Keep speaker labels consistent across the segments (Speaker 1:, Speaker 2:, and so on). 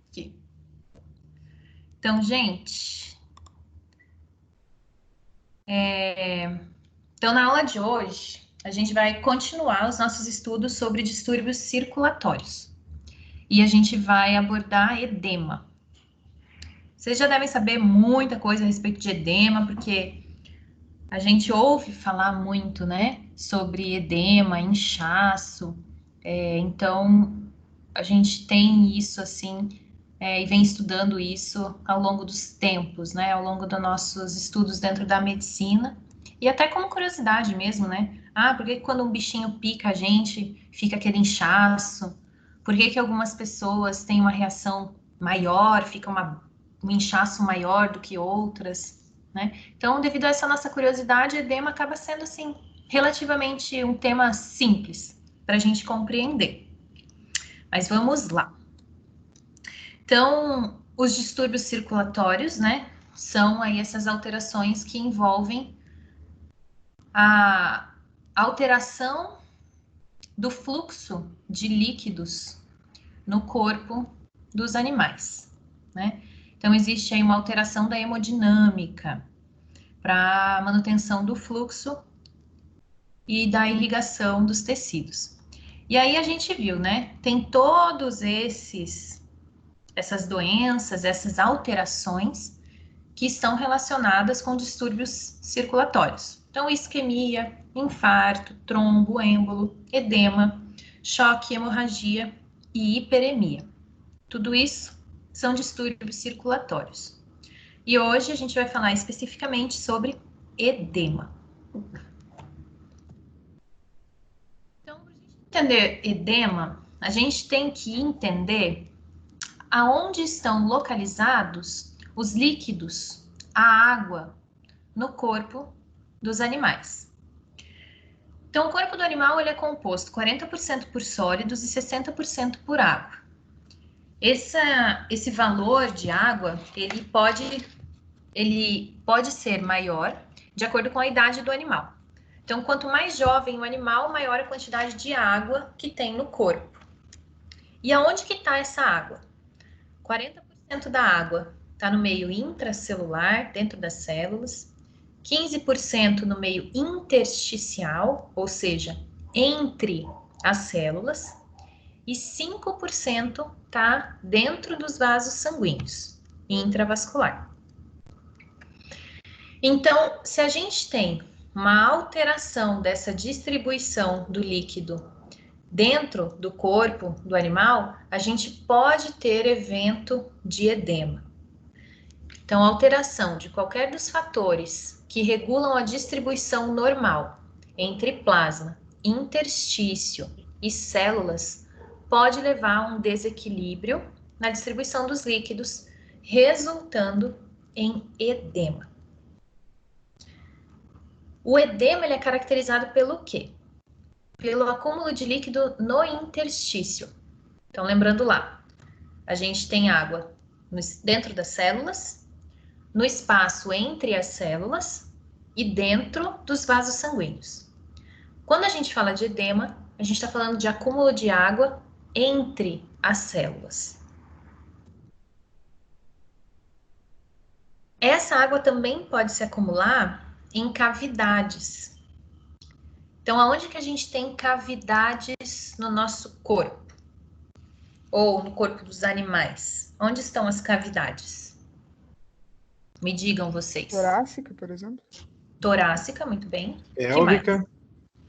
Speaker 1: Aqui. Então, gente, então na aula de hoje, a gente vai continuar os nossos estudos sobre distúrbios circulatórios. E a gente vai abordar edema. Vocês já devem saber muita coisa a respeito de edema, porque a gente ouve falar muito, né, sobre edema, inchaço. Então, a gente tem isso, assim, e vem estudando isso ao longo dos tempos, né, ao longo dos nossos estudos dentro da medicina. E até como curiosidade mesmo, né? Ah, por que quando um bichinho pica a gente, fica aquele inchaço? Por que que algumas pessoas têm uma reação maior, fica um inchaço maior do que outras, né? Então, devido a essa nossa curiosidade, edema acaba sendo, assim, relativamente um tema simples para a gente compreender. Mas vamos lá. Então, os distúrbios circulatórios, né, são aí essas alterações que envolvem a alteração do fluxo de líquidos no corpo dos animais, né? Então, existe aí uma alteração da hemodinâmica para manutenção do fluxo e da irrigação dos tecidos. E aí a gente viu, né? Tem todos essas doenças, essas alterações que estão relacionadas com distúrbios circulatórios. Então, isquemia, infarto, trombo, êmbolo, edema, choque, hemorragia e hiperemia. Tudo isso são distúrbios circulatórios. E hoje a gente vai falar especificamente sobre edema. Então, para a gente entender edema, a gente tem que entender aonde estão localizados os líquidos, a água, no corpo dos animais. Então, o corpo do animal ele é composto 40% por sólidos e 60% por água. Esse valor de água, ele pode ser maior de acordo com a idade do animal. Então, quanto mais jovem o animal, maior a quantidade de água que tem no corpo. E aonde que está essa água? 40% da água está no meio intracelular, dentro das células, 15% no meio intersticial, ou seja, entre as células, e 5% está dentro dos vasos sanguíneos, intravascular. Então, se a gente tem uma alteração dessa distribuição do líquido dentro do corpo do animal, a gente pode ter evento de edema. Então, a alteração de qualquer dos fatores que regulam a distribuição normal entre plasma, interstício e células pode levar a um desequilíbrio na distribuição dos líquidos, resultando em edema. O edema ele é caracterizado pelo quê? Pelo acúmulo de líquido no interstício. Então, lembrando lá, a gente tem água dentro das células, no espaço entre as células e dentro dos vasos sanguíneos. Quando a gente fala de edema, a gente está falando de acúmulo de água entre as células. Essa água também pode se acumular em cavidades. Então, aonde que a gente tem cavidades no nosso corpo? Ou no corpo dos animais? Onde estão as cavidades? Me digam vocês.
Speaker 2: Torácica, por exemplo.
Speaker 1: Torácica, muito bem.
Speaker 3: Pélvica.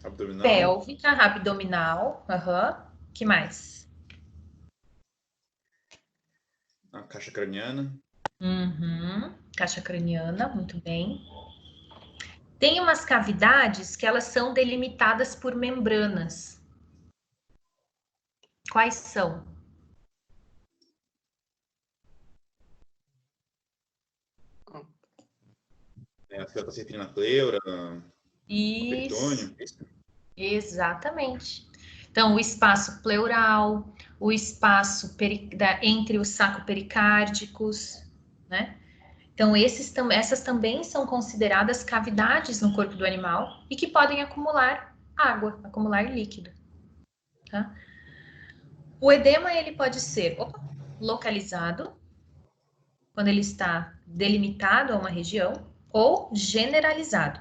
Speaker 3: Abdominal.
Speaker 1: Pélvica, abdominal. Que mais?
Speaker 3: A caixa craniana.
Speaker 1: Caixa craniana, muito bem. Tem umas cavidades que elas são delimitadas por membranas. Quais são?
Speaker 3: A fetocetina pleura.
Speaker 1: Isso.
Speaker 3: Peritônio.
Speaker 1: Exatamente. Então, o espaço pleural, o espaço entre os sacopericárdicos, né? Então, essas também são consideradas cavidades no corpo do animal e que podem acumular água, acumular líquido. Tá? O edema, ele pode ser... Opa! localizado, quando ele está delimitado a uma região, ou generalizado.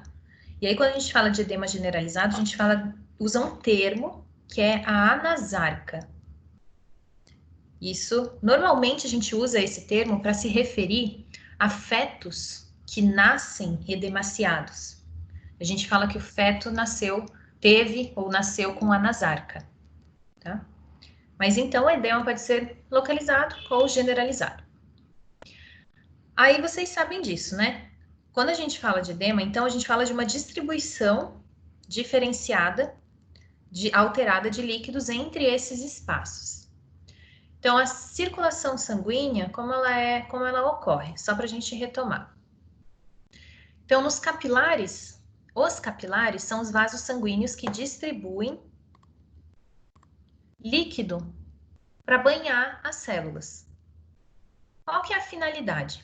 Speaker 1: E aí, quando a gente fala de edema generalizado, a gente usa um termo que é a anasarca. Isso, normalmente a gente usa esse termo para se referir a fetos que nascem edemaciados. A gente fala que o feto teve ou nasceu com anasarca, tá? Mas então o edema pode ser localizado ou generalizado. Aí vocês sabem disso, né? Quando a gente fala de edema, então a gente fala de uma distribuição diferenciada, alterada de líquidos entre esses espaços. Então, a circulação sanguínea, como ela ocorre? Só para a gente retomar. Então, os capilares são os vasos sanguíneos que distribuem líquido para banhar as células. Qual que é a finalidade?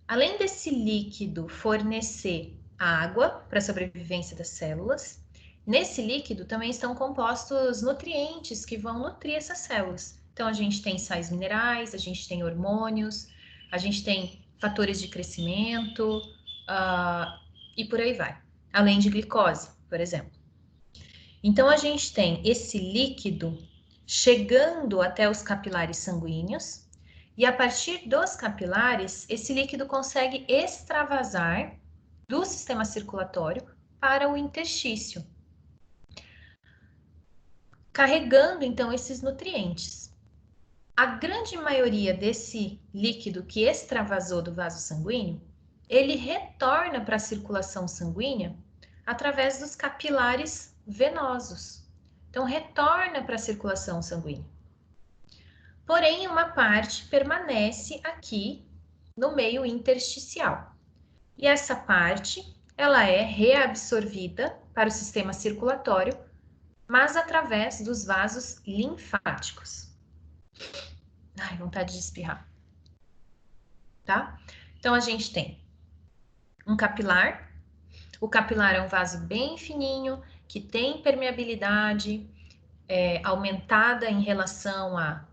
Speaker 1: Além desse líquido fornecer água para a sobrevivência das células, nesse líquido também estão compostos nutrientes que vão nutrir essas células. Então, a gente tem sais minerais, a gente tem hormônios, a gente tem fatores de crescimento e por aí vai. Além de glicose, por exemplo. Então, a gente tem esse líquido chegando até os capilares sanguíneos e a partir dos capilares, esse líquido consegue extravasar do sistema circulatório para o interstício, carregando então esses nutrientes. A grande maioria desse líquido que extravasou do vaso sanguíneo, ele retorna para a circulação sanguínea através dos capilares venosos. Então, retorna para a circulação sanguínea. Porém, uma parte permanece aqui no meio intersticial. E essa parte, ela é reabsorvida para o sistema circulatório, mas através dos vasos linfáticos. Ai, vontade de espirrar. Tá? Então, a gente tem um capilar. O capilar é um vaso bem fininho, que tem permeabilidade aumentada em relação a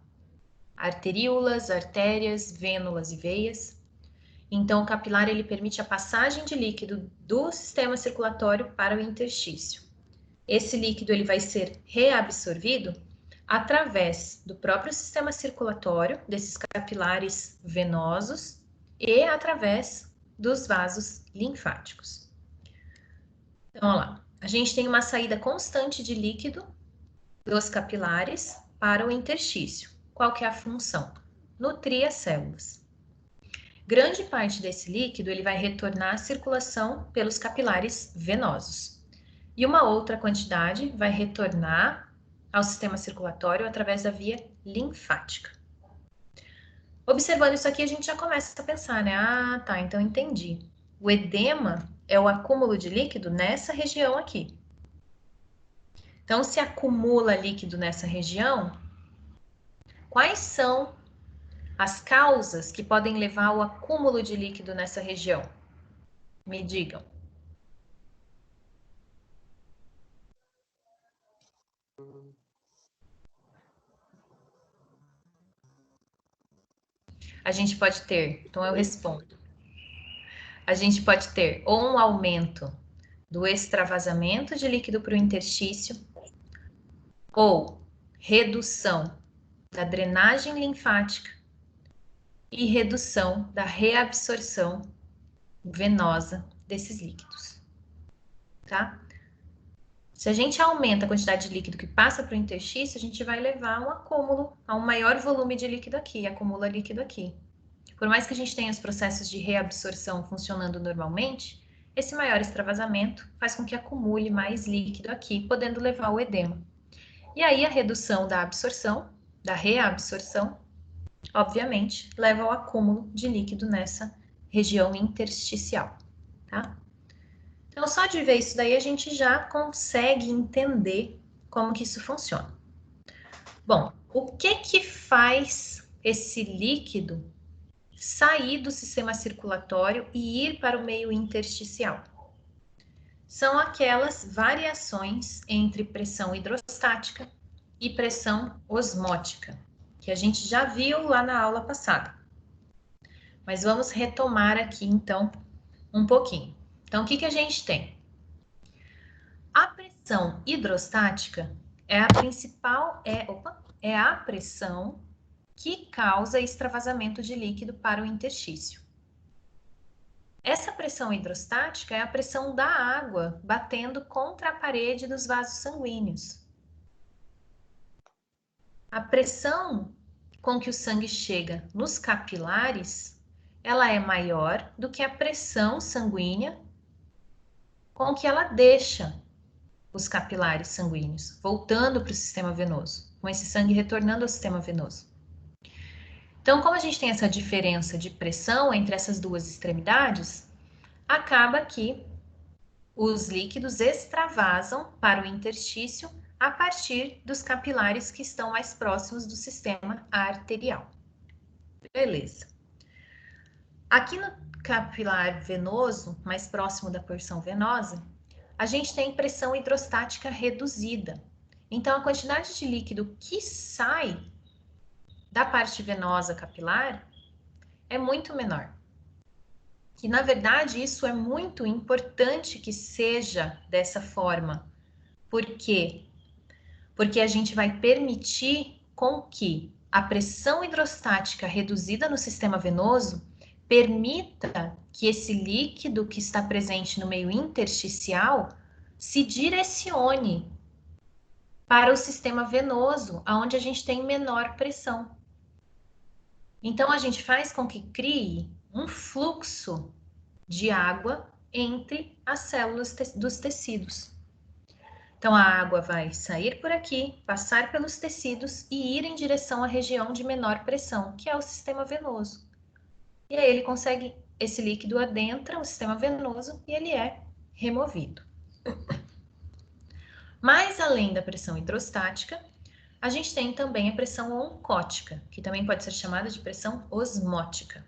Speaker 1: arteríolas, artérias, vênulas e veias. Então, o capilar ele permite a passagem de líquido do sistema circulatório para o interstício. Esse líquido ele vai ser reabsorvido através do próprio sistema circulatório, desses capilares venosos, e através dos vasos linfáticos. Então, olha lá, a gente tem uma saída constante de líquido dos capilares para o interstício. Qual que é a função? Nutrir as células. Grande parte desse líquido ele vai retornar à circulação pelos capilares venosos. E uma outra quantidade vai retornar ao sistema circulatório através da via linfática. Observando isso aqui, a gente já começa a pensar, né? Ah, tá, então entendi. O edema é o acúmulo de líquido nessa região aqui. Então, se acumula líquido nessa região, quais são as causas que podem levar ao acúmulo de líquido nessa região? Me digam. A gente pode ter, então eu respondo. A gente pode ter ou um aumento do extravasamento de líquido para o interstício, ou redução da drenagem linfática e redução da reabsorção venosa desses líquidos, tá? Se a gente aumenta a quantidade de líquido que passa para o interstício, a gente vai levar a um acúmulo, a um maior volume de líquido aqui, acumula líquido aqui. Por mais que a gente tenha os processos de reabsorção funcionando normalmente, esse maior extravasamento faz com que acumule mais líquido aqui, podendo levar ao edema. E aí a redução da absorção, da reabsorção, obviamente, leva ao acúmulo de líquido nessa região intersticial, tá? Então, só de ver isso daí, a gente já consegue entender como que isso funciona. Bom, o que faz esse líquido sair do sistema circulatório e ir para o meio intersticial? São aquelas variações entre pressão hidrostática e pressão osmótica. que a gente já viu lá na aula passada. Mas vamos retomar aqui, então, um pouquinho. Então, o que a gente tem? A pressão hidrostática é a principal, é a pressão que causa extravasamento de líquido para o interstício. Essa pressão hidrostática é a pressão da água batendo contra a parede dos vasos sanguíneos. A pressão com que o sangue chega nos capilares, ela é maior do que a pressão sanguínea com que ela deixa os capilares sanguíneos, voltando para o sistema venoso, com esse sangue retornando ao sistema venoso. Então, como a gente tem essa diferença de pressão entre essas duas extremidades, acaba que os líquidos extravasam para o interstício a partir dos capilares que estão mais próximos do sistema arterial. Beleza. Aqui no capilar venoso, mais próximo da porção venosa, a gente tem pressão hidrostática reduzida. Então, a quantidade de líquido que sai da parte venosa capilar é muito menor. E, na verdade, isso é muito importante que seja dessa forma. Por quê? Porque a gente vai permitir com que a pressão hidrostática reduzida no sistema venoso permita que esse líquido que está presente no meio intersticial se direcione para o sistema venoso, onde a gente tem menor pressão. Então, a gente faz com que crie um fluxo de água entre as células dos tecidos. Então, a água vai sair por aqui, passar pelos tecidos e ir em direção à região de menor pressão, que é o sistema venoso. E aí ele consegue, esse líquido adentra o sistema venoso e ele é removido. Mas além da pressão hidrostática, a gente tem também a pressão oncótica, que também pode ser chamada de pressão osmótica.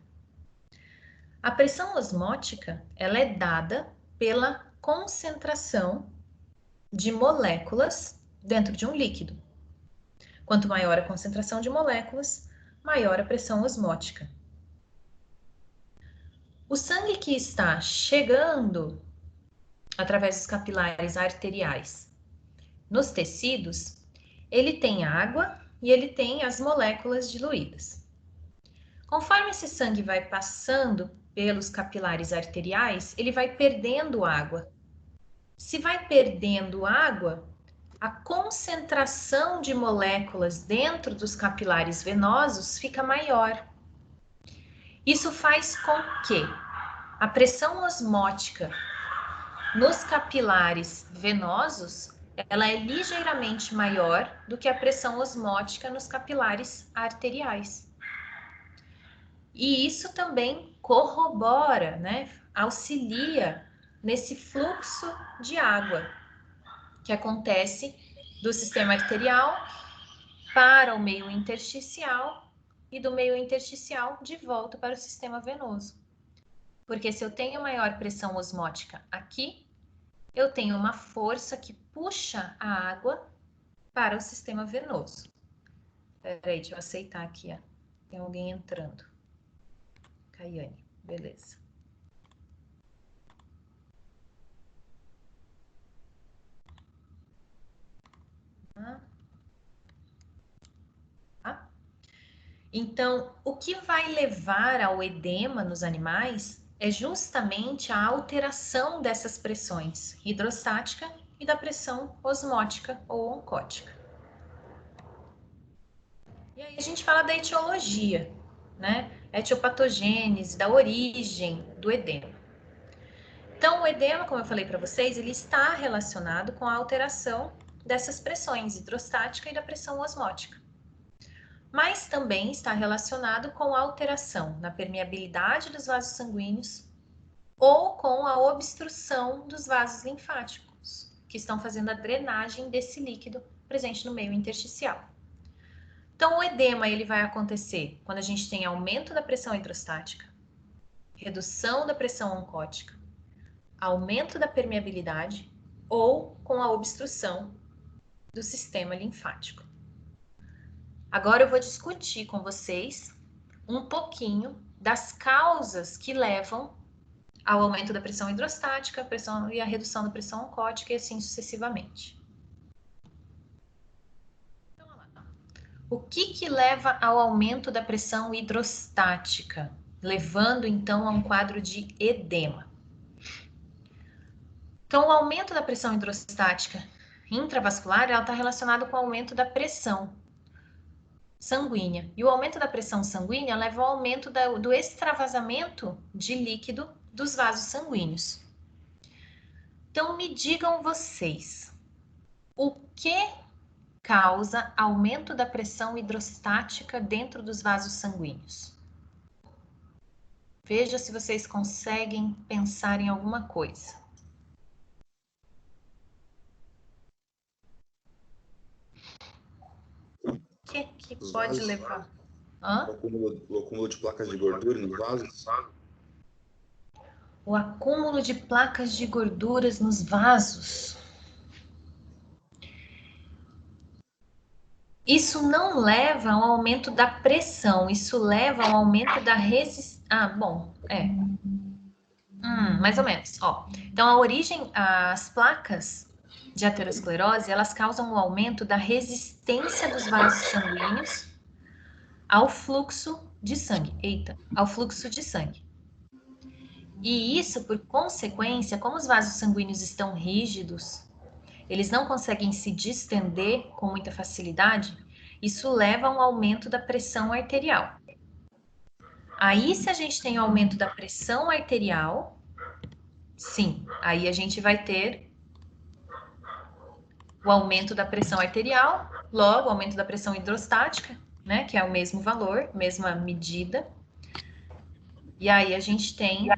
Speaker 1: A pressão osmótica, ela é dada pela concentração de moléculas dentro de um líquido. Quanto maior a concentração de moléculas, maior a pressão osmótica. O sangue que está chegando através dos capilares arteriais nos tecidos, ele tem água e ele tem as moléculas diluídas. Conforme esse sangue vai passando pelos capilares arteriais, ele vai perdendo água. Se vai perdendo água, a concentração de moléculas dentro dos capilares venosos fica maior. Isso faz com que a pressão osmótica nos capilares venosos, ela é ligeiramente maior do que a pressão osmótica nos capilares arteriais. E isso também corrobora, né, auxilia nesse fluxo de água que acontece do sistema arterial para o meio intersticial e do meio intersticial de volta para o sistema venoso. Porque se eu tenho maior pressão osmótica aqui, eu tenho uma força que puxa a água para o sistema venoso. Peraí, deixa eu aceitar aqui, ó. Tem alguém entrando. Caiane, beleza. Tá? Então, o que vai levar ao edema nos animais é justamente a alteração dessas pressões hidrostática e da pressão osmótica ou oncótica. E aí a gente fala da etiologia, né? Etiopatogênese, da origem do edema. Então, o edema, como eu falei para vocês, ele está relacionado com a alteração dessas pressões hidrostática e da pressão osmótica. Mas também está relacionado com a alteração na permeabilidade dos vasos sanguíneos ou com a obstrução dos vasos linfáticos, que estão fazendo a drenagem desse líquido presente no meio intersticial. Então, o edema ele vai acontecer quando a gente tem aumento da pressão hidrostática, redução da pressão oncótica, aumento da permeabilidade ou com a obstrução do sistema linfático. Agora eu vou discutir com vocês um pouquinho das causas que levam ao aumento da pressão hidrostática, pressão e a redução da pressão oncótica e assim sucessivamente. Então, vamos lá. O que leva ao aumento da pressão hidrostática, levando então a um quadro de edema? Então, o aumento da pressão hidrostática intravascular está relacionado com o aumento da pressão sanguínea. E o aumento da pressão sanguínea leva ao aumento do extravasamento de líquido dos vasos sanguíneos. Então, me digam vocês, o que causa aumento da pressão hidrostática dentro dos vasos sanguíneos? Veja se vocês conseguem pensar em alguma coisa. O que pode levar?
Speaker 3: O acúmulo de placas de gordura nos vasos?
Speaker 1: O acúmulo de placas de gorduras nos vasos. Isso não leva ao aumento da pressão, isso leva ao aumento da resistência. Mais ou menos. Então, as placas de aterosclerose, elas causam o aumento da resistência dos vasos sanguíneos ao fluxo de sangue. Ao fluxo de sangue. E isso, por consequência, como os vasos sanguíneos estão rígidos, eles não conseguem se distender com muita facilidade, isso leva a um aumento da pressão arterial. Aí, se a gente tem aumento da pressão arterial, sim, aí a gente vai ter o aumento da pressão arterial, logo o aumento da pressão hidrostática, né, que é o mesmo valor, mesma medida. E aí a gente tem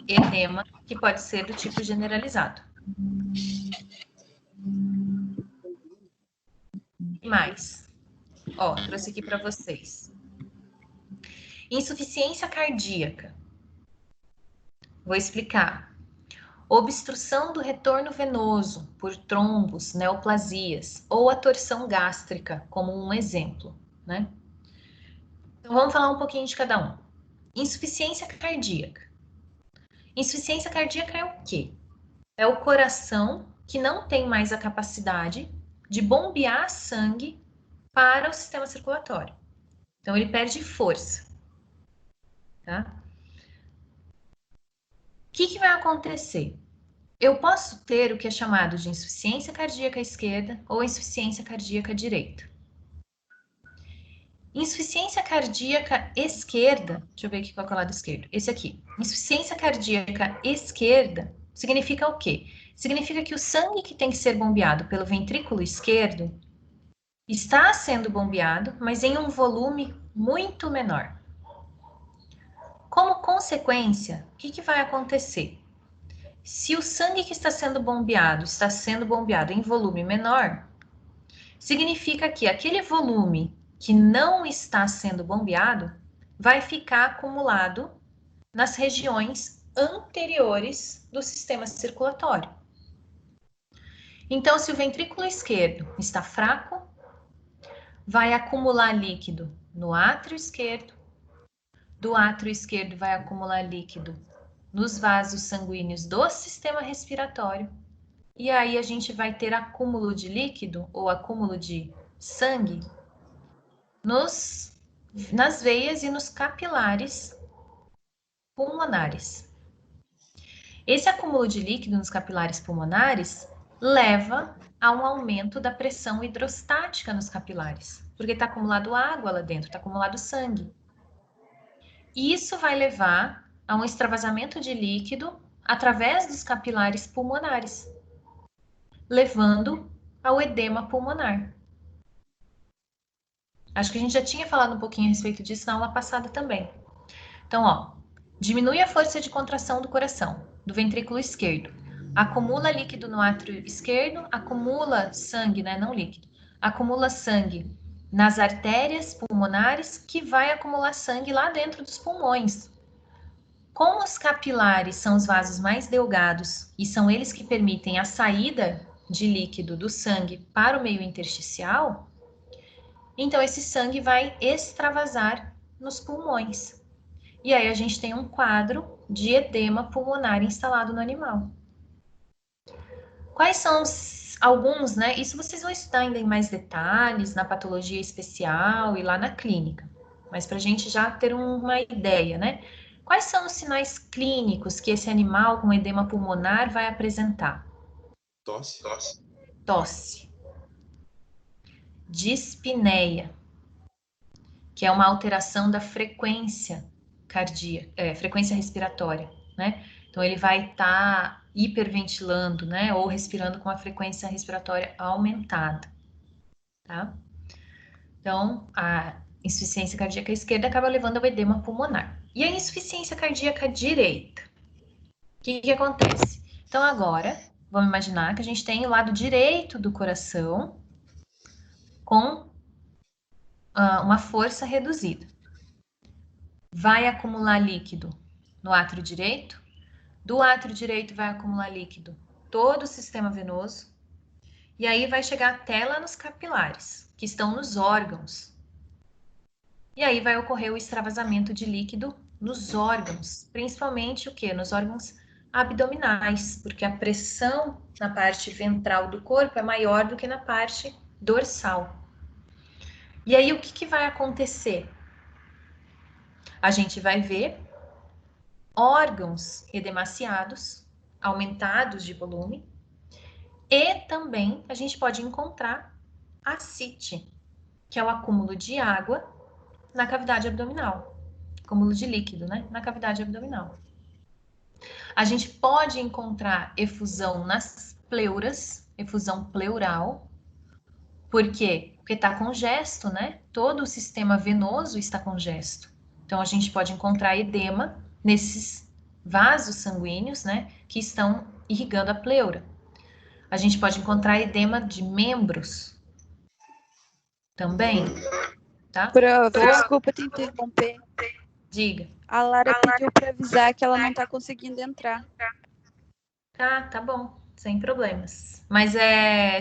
Speaker 1: edema, que pode ser do tipo generalizado. E mais, trouxe aqui para vocês. Insuficiência cardíaca. Vou explicar. Obstrução do retorno venoso por trombos, neoplasias ou a torção gástrica, como um exemplo, né? Então, vamos falar um pouquinho de cada um. Insuficiência cardíaca. Insuficiência cardíaca é o quê? É o coração que não tem mais a capacidade de bombear sangue para o sistema circulatório. Então, ele perde força. Tá? O que vai acontecer? Eu posso ter o que é chamado de insuficiência cardíaca esquerda ou insuficiência cardíaca direita. Insuficiência cardíaca esquerda, deixa eu ver aqui qual é o lado esquerdo, esse aqui. Insuficiência cardíaca esquerda significa o quê? Significa que o sangue que tem que ser bombeado pelo ventrículo esquerdo está sendo bombeado, mas em um volume muito menor. Como consequência, o que vai acontecer? Se o sangue que está sendo bombeado em volume menor, significa que aquele volume que não está sendo bombeado vai ficar acumulado nas regiões anteriores do sistema circulatório. Então, se o ventrículo esquerdo está fraco, vai acumular líquido no átrio esquerdo, do átrio esquerdo vai acumular líquido nos vasos sanguíneos do sistema respiratório, e aí a gente vai ter acúmulo de líquido ou acúmulo de sangue nas veias e nos capilares pulmonares. Esse acúmulo de líquido nos capilares pulmonares leva a um aumento da pressão hidrostática nos capilares, porque está acumulado água lá dentro, está acumulado sangue. Isso vai levar a um extravasamento de líquido através dos capilares pulmonares, levando ao edema pulmonar. Acho que a gente já tinha falado um pouquinho a respeito disso na aula passada também. Então, diminui a força de contração do coração, do ventrículo esquerdo. Acumula líquido no átrio esquerdo, acumula sangue, né, não líquido. Acumula sangue nas artérias pulmonares, que vai acumular sangue lá dentro dos pulmões. Como os capilares são os vasos mais delgados e são eles que permitem a saída de líquido do sangue para o meio intersticial, Então, esse sangue vai extravasar nos pulmões. E aí a gente tem um quadro de edema pulmonar instalado no animal. Quais são alguns, né? Isso vocês vão estudar ainda em mais detalhes na patologia especial e lá na clínica. Mas para a gente já ter uma ideia, né? Quais são os sinais clínicos que esse animal com edema pulmonar vai apresentar?
Speaker 3: Tosse.
Speaker 1: Tosse. Dispneia, que é uma alteração da frequência cardíaca, frequência respiratória, né? Então ele vai estar hiperventilando, né? Ou respirando com a frequência respiratória aumentada, tá? Então, a insuficiência cardíaca esquerda acaba levando ao edema pulmonar. E a insuficiência cardíaca direita? O que acontece? Então, agora, vamos imaginar que a gente tem o lado direito do coração com uma força reduzida. Vai acumular líquido no átrio direito. Do átrio direito vai acumular líquido todo o sistema venoso. E aí vai chegar até lá nos capilares, que estão nos órgãos. E aí vai ocorrer o extravasamento de líquido nos órgãos, principalmente o quê? Nos órgãos abdominais, porque a pressão na parte ventral do corpo é maior do que na parte dorsal. E aí o que vai acontecer? A gente vai ver órgãos edemaciados, aumentados de volume, e também a gente pode encontrar ascite, que é o acúmulo de água na cavidade abdominal, acúmulo de líquido, né, na cavidade abdominal. A gente pode encontrar efusão nas pleuras, efusão pleural. Por quê? Porque está congesto, né? Todo o sistema venoso está congesto. Então, a gente pode encontrar edema nesses vasos sanguíneos, né? Que estão irrigando a pleura. A gente pode encontrar edema de membros também, tá?
Speaker 2: Prof, desculpa te interromper.
Speaker 1: Diga.
Speaker 2: A Lara pediu para avisar que ela não está conseguindo entrar.
Speaker 1: Tá bom, sem problemas. Mas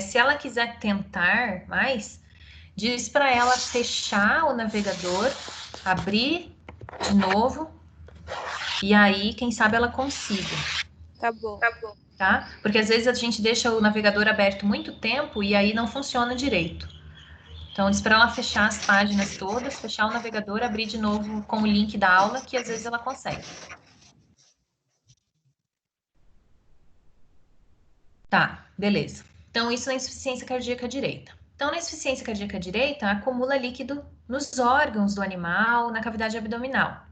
Speaker 1: se ela quiser tentar mais, diz para ela fechar o navegador, abrir de novo, e aí, quem sabe ela consiga.
Speaker 2: Tá bom.
Speaker 1: Tá? Porque às vezes a gente deixa o navegador aberto muito tempo e aí não funciona direito. Então, diz para ela fechar as páginas todas, fechar o navegador, abrir de novo com o link da aula, que às vezes ela consegue. Tá, beleza. Então, isso na insuficiência cardíaca direita. Então, na insuficiência cardíaca direita, acumula líquido nos órgãos do animal, na cavidade abdominal.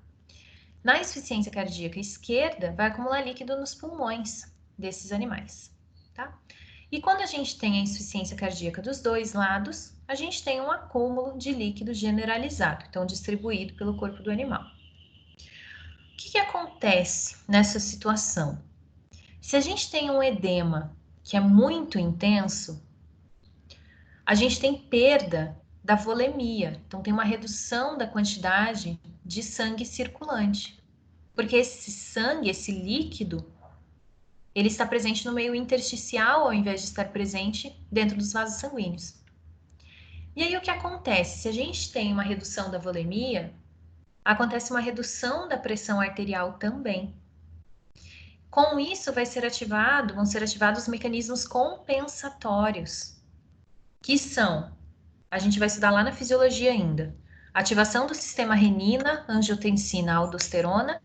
Speaker 1: Na insuficiência cardíaca esquerda, vai acumular líquido nos pulmões desses animais, tá? E quando a gente tem a insuficiência cardíaca dos dois lados, a gente tem um acúmulo de líquido generalizado, então distribuído pelo corpo do animal. O que acontece nessa situação? Se a gente tem um edema que é muito intenso, a gente tem perda da volemia, então tem uma redução da quantidade de sangue circulante, porque esse sangue, esse líquido, ele está presente no meio intersticial ao invés de estar presente dentro dos vasos sanguíneos. E aí o que acontece? Se a gente tem uma redução da volemia, acontece uma redução da pressão arterial também. Com isso vão ser ativados os mecanismos compensatórios, que são, a gente vai estudar lá na fisiologia ainda, ativação do sistema renina, angiotensina, aldosterona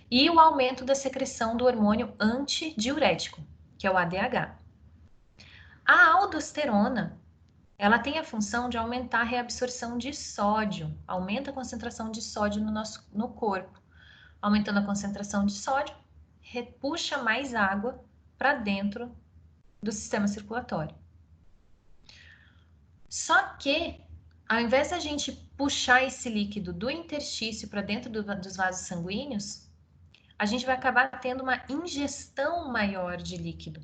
Speaker 1: e o aumento da secreção do hormônio antidiurético, que é o ADH. A aldosterona, ela tem a função de aumentar a reabsorção de sódio, aumenta a concentração de sódio no corpo. Aumentando a concentração de sódio, repuxa mais água para dentro do sistema circulatório. Só que, ao invés da gente puxar esse líquido do interstício para dentro dos vasos sanguíneos, a gente vai acabar tendo uma ingestão maior de líquido.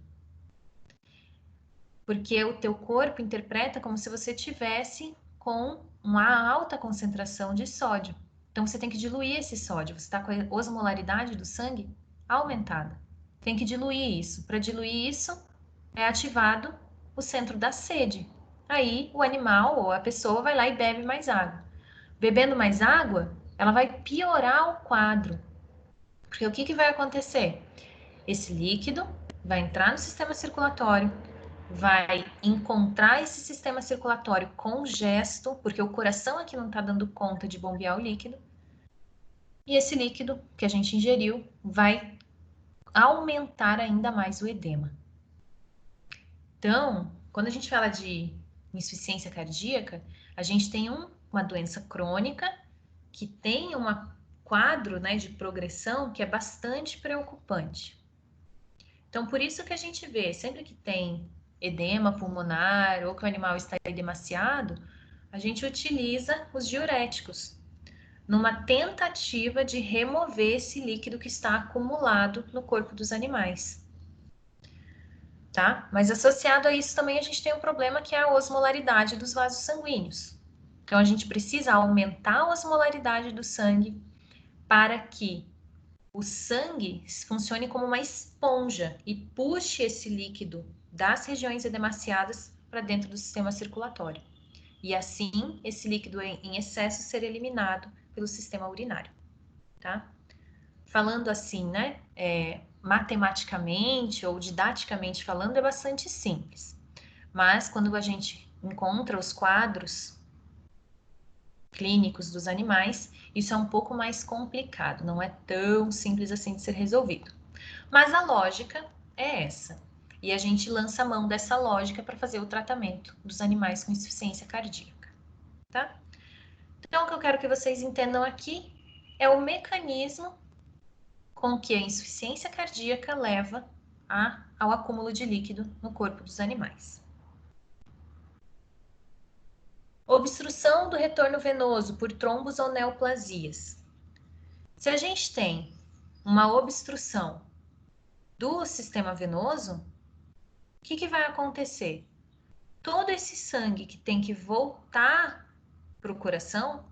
Speaker 1: Porque o teu corpo interpreta como se você tivesse com uma alta concentração de sódio. Então, você tem que diluir esse sódio. Você está com a osmolaridade do sangue aumentada. Tem que diluir isso. Para diluir isso, é ativado o centro da sede, Aí o animal ou a pessoa vai lá e bebe mais água. Bebendo mais água, ela vai piorar o quadro. Porque o que vai acontecer? Esse líquido vai entrar no sistema circulatório, vai encontrar esse sistema circulatório congesto, porque o coração aqui não está dando conta de bombear o líquido, e esse líquido que a gente ingeriu vai aumentar ainda mais o edema. Então, quando a gente fala de insuficiência cardíaca, a gente tem uma doença crônica que tem um quadro, né, de progressão que é bastante preocupante. Então, por isso que a gente vê, sempre que tem edema pulmonar ou que o animal está edemaciado, a gente utiliza os diuréticos, numa tentativa de remover esse líquido que está acumulado no corpo dos animais. Tá? Mas associado a isso também a gente tem um problema que é a osmolaridade dos vasos sanguíneos. Então, a gente precisa aumentar a osmolaridade do sangue para que o sangue funcione como uma esponja e puxe esse líquido das regiões edemaciadas para dentro do sistema circulatório. E assim, esse líquido em excesso ser eliminado pelo sistema urinário, tá? Falando assim, né, matematicamente ou didaticamente falando, é bastante simples. Mas quando a gente encontra os quadros clínicos dos animais, isso é um pouco mais complicado, não é tão simples assim de ser resolvido. Mas a lógica é essa. E a gente lança a mão dessa lógica para fazer o tratamento dos animais com insuficiência cardíaca, tá? Então, o que eu quero que vocês entendam aqui é o mecanismo com que a insuficiência cardíaca leva ao acúmulo de líquido no corpo dos animais. Obstrução do retorno venoso por trombos ou neoplasias. Se a gente tem uma obstrução do sistema venoso, o que vai acontecer? Todo esse sangue que tem que voltar para o coração,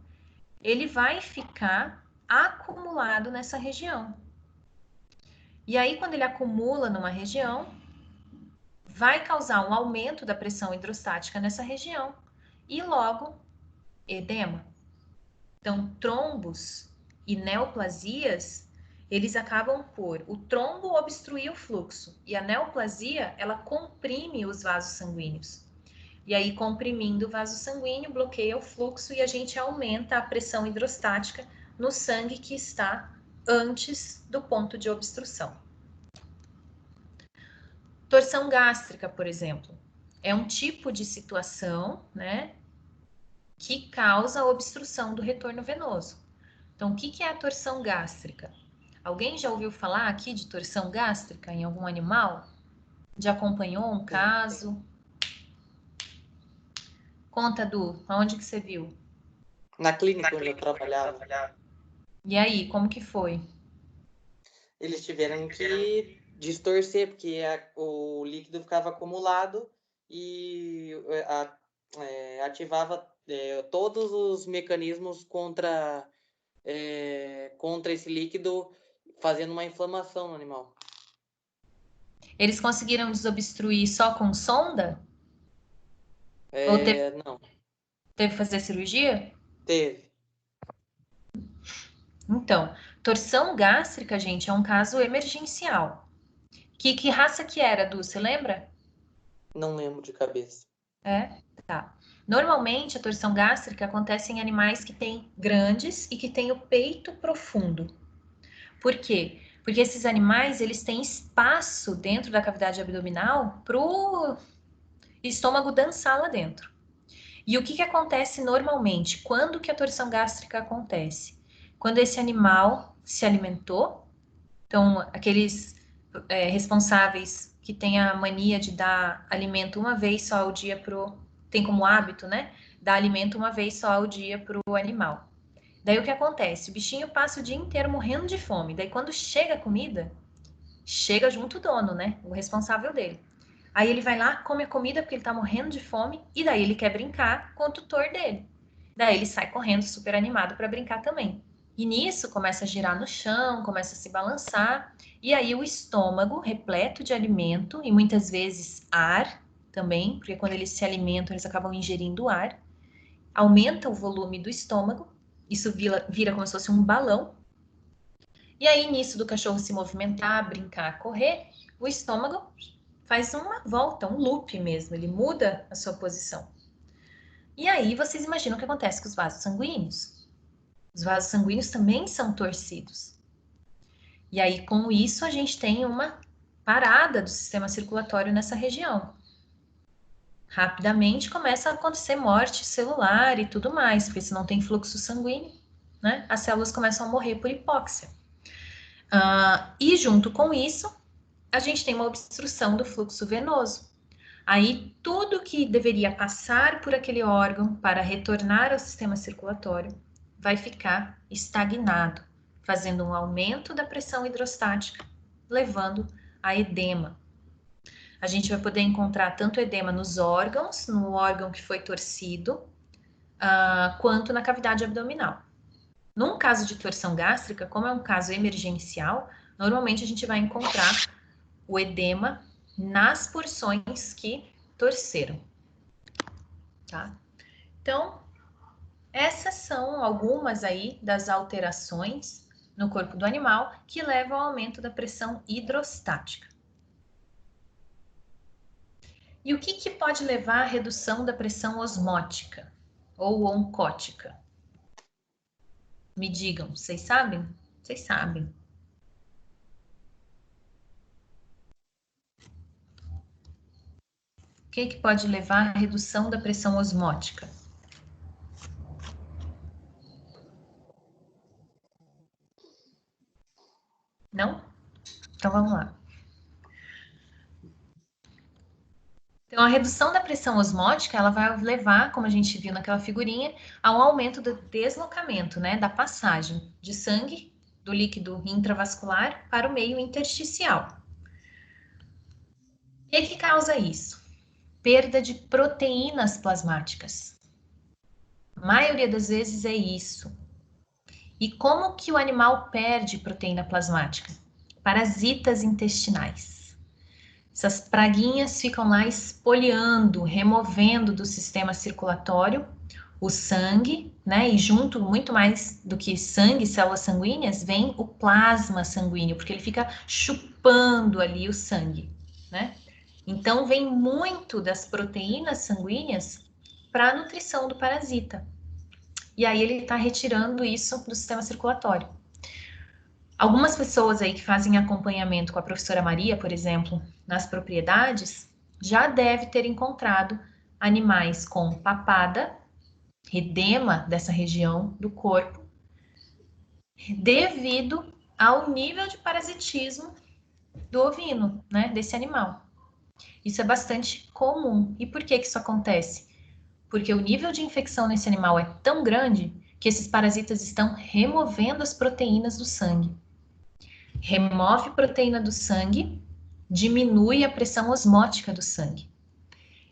Speaker 1: ele vai ficar acumulado nessa região. E aí, quando ele acumula numa região, vai causar um aumento da pressão hidrostática nessa região e logo edema. Então, trombos e neoplasias, eles acabam por o trombo obstruir o fluxo e a neoplasia, ela comprime os vasos sanguíneos. E aí, comprimindo o vaso sanguíneo, bloqueia o fluxo e a gente aumenta a pressão hidrostática no sangue que está antes do ponto de obstrução. Torção gástrica, por exemplo, é um tipo de situação, né, que causa obstrução do retorno venoso. Então, o que é a torção gástrica? Alguém já ouviu falar aqui de torção gástrica em algum animal? Já acompanhou um caso? Conta, Du, aonde que você viu?
Speaker 4: Na clínica onde eu trabalhava,
Speaker 1: E aí, como que foi?
Speaker 4: eles tiveram que distorcer, porque o líquido ficava acumulado e ativava todos os mecanismos contra esse líquido, fazendo uma inflamação no animal.
Speaker 1: Eles conseguiram desobstruir só com sonda? Ou
Speaker 4: Não,
Speaker 1: teve que fazer cirurgia?
Speaker 4: teve.
Speaker 1: Então, torção gástrica, gente, é um caso emergencial. Que raça que era, Du? Você lembra?
Speaker 4: Não lembro de cabeça.
Speaker 1: Tá. Normalmente, a torção gástrica acontece em animais que têm grandes e que têm o peito profundo. Por quê? Porque esses animais, eles têm espaço dentro da cavidade abdominal para o estômago dançar lá dentro. E o que acontece normalmente? Quando que a torção gástrica acontece? Quando esse animal se alimentou, então aqueles responsáveis que têm a mania de dar alimento uma vez só ao dia tem como hábito, né? Dar alimento uma vez só ao dia para o animal. Daí o que acontece? O bichinho passa o dia inteiro morrendo de fome. Daí quando chega a comida, chega junto o dono, né? O responsável dele. Aí ele vai lá, come a comida porque ele tá morrendo de fome, e daí ele quer brincar com o tutor dele. Daí ele sai correndo super animado para brincar também. E nisso começa a girar no chão, começa a se balançar, e aí o estômago, repleto de alimento e muitas vezes ar, também, porque quando eles se alimentam, eles acabam ingerindo ar. Aumenta o volume do estômago, isso vira como se fosse um balão. E aí, nisso do cachorro se movimentar, brincar, correr, o estômago faz uma volta, um loop mesmo, ele muda a sua posição. E aí, vocês imaginam o que acontece com os vasos sanguíneos? Os vasos sanguíneos também são torcidos. E aí, com isso, a gente tem uma parada do sistema circulatório nessa região. Rapidamente começa a acontecer morte celular e tudo mais, porque se não tem fluxo sanguíneo, né, as células começam a morrer por hipóxia. E junto com isso, a gente tem uma obstrução do fluxo venoso. Aí, tudo que deveria passar por aquele órgão para retornar ao sistema circulatório vai ficar estagnado, fazendo um aumento da pressão hidrostática, levando a edema. A gente vai poder encontrar tanto edema nos órgãos, no órgão que foi torcido, quanto na cavidade abdominal. Num caso de torção gástrica, como é um caso emergencial, normalmente a gente vai encontrar o edema nas porções que torceram, tá? Então, essas são algumas aí das alterações no corpo do animal que levam ao aumento da pressão hidrostática. E o que pode levar à redução da pressão osmótica ou oncótica? Me digam, vocês sabem? Vocês sabem. O que pode levar à redução da pressão osmótica? Não? Então vamos lá. Então, a redução da pressão osmótica, ela vai levar, como a gente viu naquela figurinha, a um aumento do deslocamento, né, da passagem de sangue do líquido intravascular para o meio intersticial. O que causa isso? Perda de proteínas plasmáticas. A maioria das vezes é isso. E como que o animal perde proteína plasmática? Parasitas intestinais. Essas praguinhas ficam lá espoliando, removendo do sistema circulatório o sangue, né? E junto, muito mais do que sangue, células sanguíneas, vem o plasma sanguíneo, porque ele fica chupando ali o sangue, né? Então, vem muito das proteínas sanguíneas para a nutrição do parasita. E aí ele está retirando isso do sistema circulatório. Algumas pessoas aí que fazem acompanhamento com a professora Maria, por exemplo, nas propriedades, já deve ter encontrado animais com papada, edema dessa região do corpo, devido ao nível de parasitismo do ovino, né, desse animal. Isso é bastante comum. E por que isso acontece? Porque o nível de infecção nesse animal é tão grande que esses parasitas estão removendo as proteínas do sangue. Remove proteína do sangue, diminui a pressão osmótica do sangue.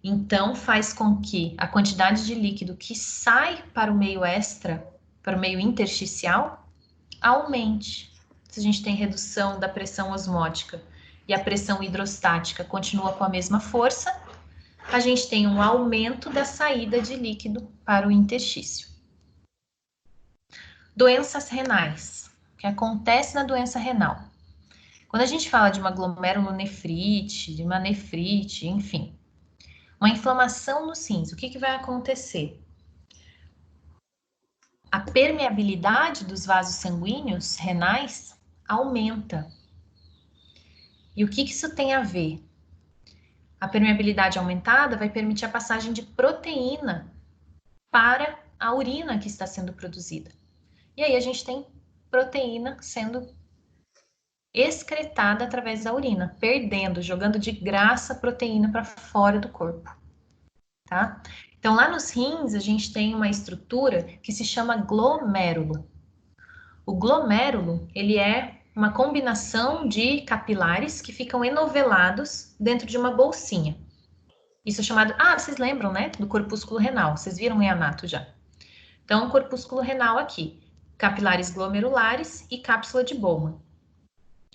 Speaker 1: Então, faz com que a quantidade de líquido que sai para o meio extra, para o meio intersticial, aumente. Se a gente tem redução da pressão osmótica e a pressão hidrostática continua com a mesma força, a gente tem um aumento da saída de líquido para o interstício. Doenças renais. O que acontece na doença renal? Quando a gente fala de uma glomerulonefrite, de uma nefrite, enfim, uma inflamação nos rins, o que vai acontecer? A permeabilidade dos vasos sanguíneos renais aumenta. E o que isso tem a ver? A permeabilidade aumentada vai permitir a passagem de proteína para a urina que está sendo produzida. E aí a gente tem proteína sendo excretada através da urina, perdendo, jogando de graça proteína para fora do corpo, tá? Então, lá nos rins, a gente tem uma estrutura que se chama glomérulo. O glomérulo, ele é uma combinação de capilares que ficam enovelados dentro de uma bolsinha. Isso é chamado... vocês lembram, né? Do corpúsculo renal. Vocês viram em anato já. Então, corpúsculo renal aqui. Capilares glomerulares e cápsula de Bowman.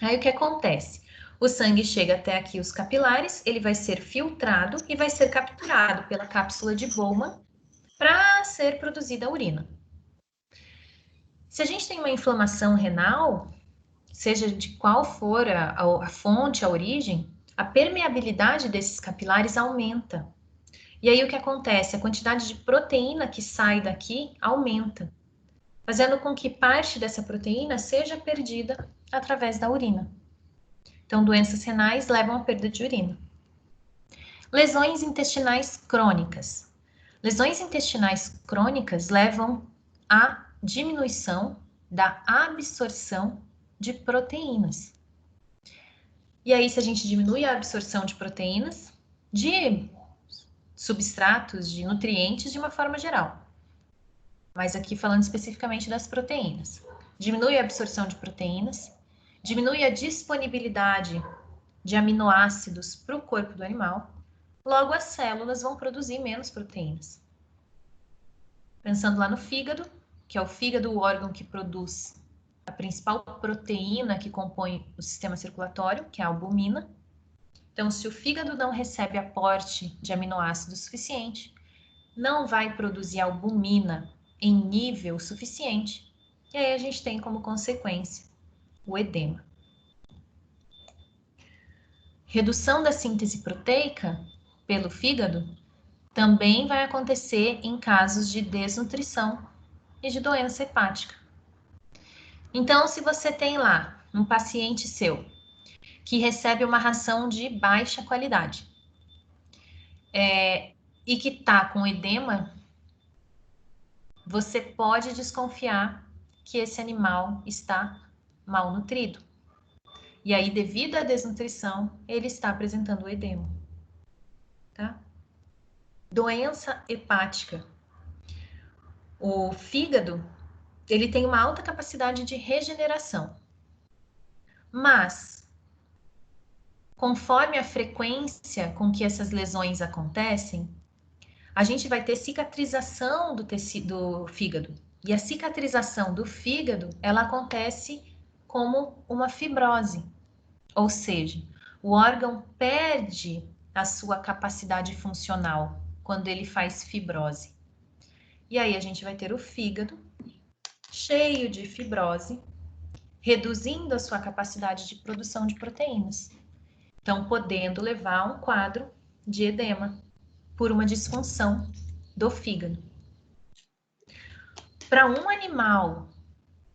Speaker 1: Aí, o que acontece? O sangue chega até aqui os capilares, ele vai ser filtrado e vai ser capturado pela cápsula de Bowman para ser produzida a urina. Se a gente tem uma inflamação renal, seja de qual for a fonte, a origem, a permeabilidade desses capilares aumenta. E aí o que acontece? A quantidade de proteína que sai daqui aumenta, fazendo com que parte dessa proteína seja perdida através da urina. Então, doenças renais levam à perda de urina. Lesões intestinais crônicas. Lesões intestinais crônicas levam à diminuição da absorção de proteínas. E aí, se a gente diminui a absorção de proteínas, de substratos, de nutrientes de uma forma geral, mas aqui falando especificamente das proteínas, diminui a absorção de proteínas, diminui a disponibilidade de aminoácidos para o corpo do animal, logo as células vão produzir menos proteínas. Pensando lá no fígado, que é o órgão que produz a principal proteína que compõe o sistema circulatório, que é a albumina. Então, se o fígado não recebe aporte de aminoácido suficiente, não vai produzir albumina em nível suficiente, e aí a gente tem como consequência o edema. Redução da síntese proteica pelo fígado também vai acontecer em casos de desnutrição e de doença hepática. Então, se você tem lá um paciente seu que recebe uma ração de baixa qualidade e que está com edema, você pode desconfiar que esse animal está mal nutrido. E aí, devido à desnutrição, ele está apresentando o edema. Tá? Doença hepática. O fígado, ele tem uma alta capacidade de regeneração. Mas, conforme a frequência com que essas lesões acontecem, a gente vai ter cicatrização do tecido do fígado. E a cicatrização do fígado, ela acontece como uma fibrose. Ou seja, o órgão perde a sua capacidade funcional quando ele faz fibrose. E aí a gente vai ter o fígado cheio de fibrose, reduzindo a sua capacidade de produção de proteínas. Então, podendo levar a um quadro de edema por uma disfunção do fígado. Para um animal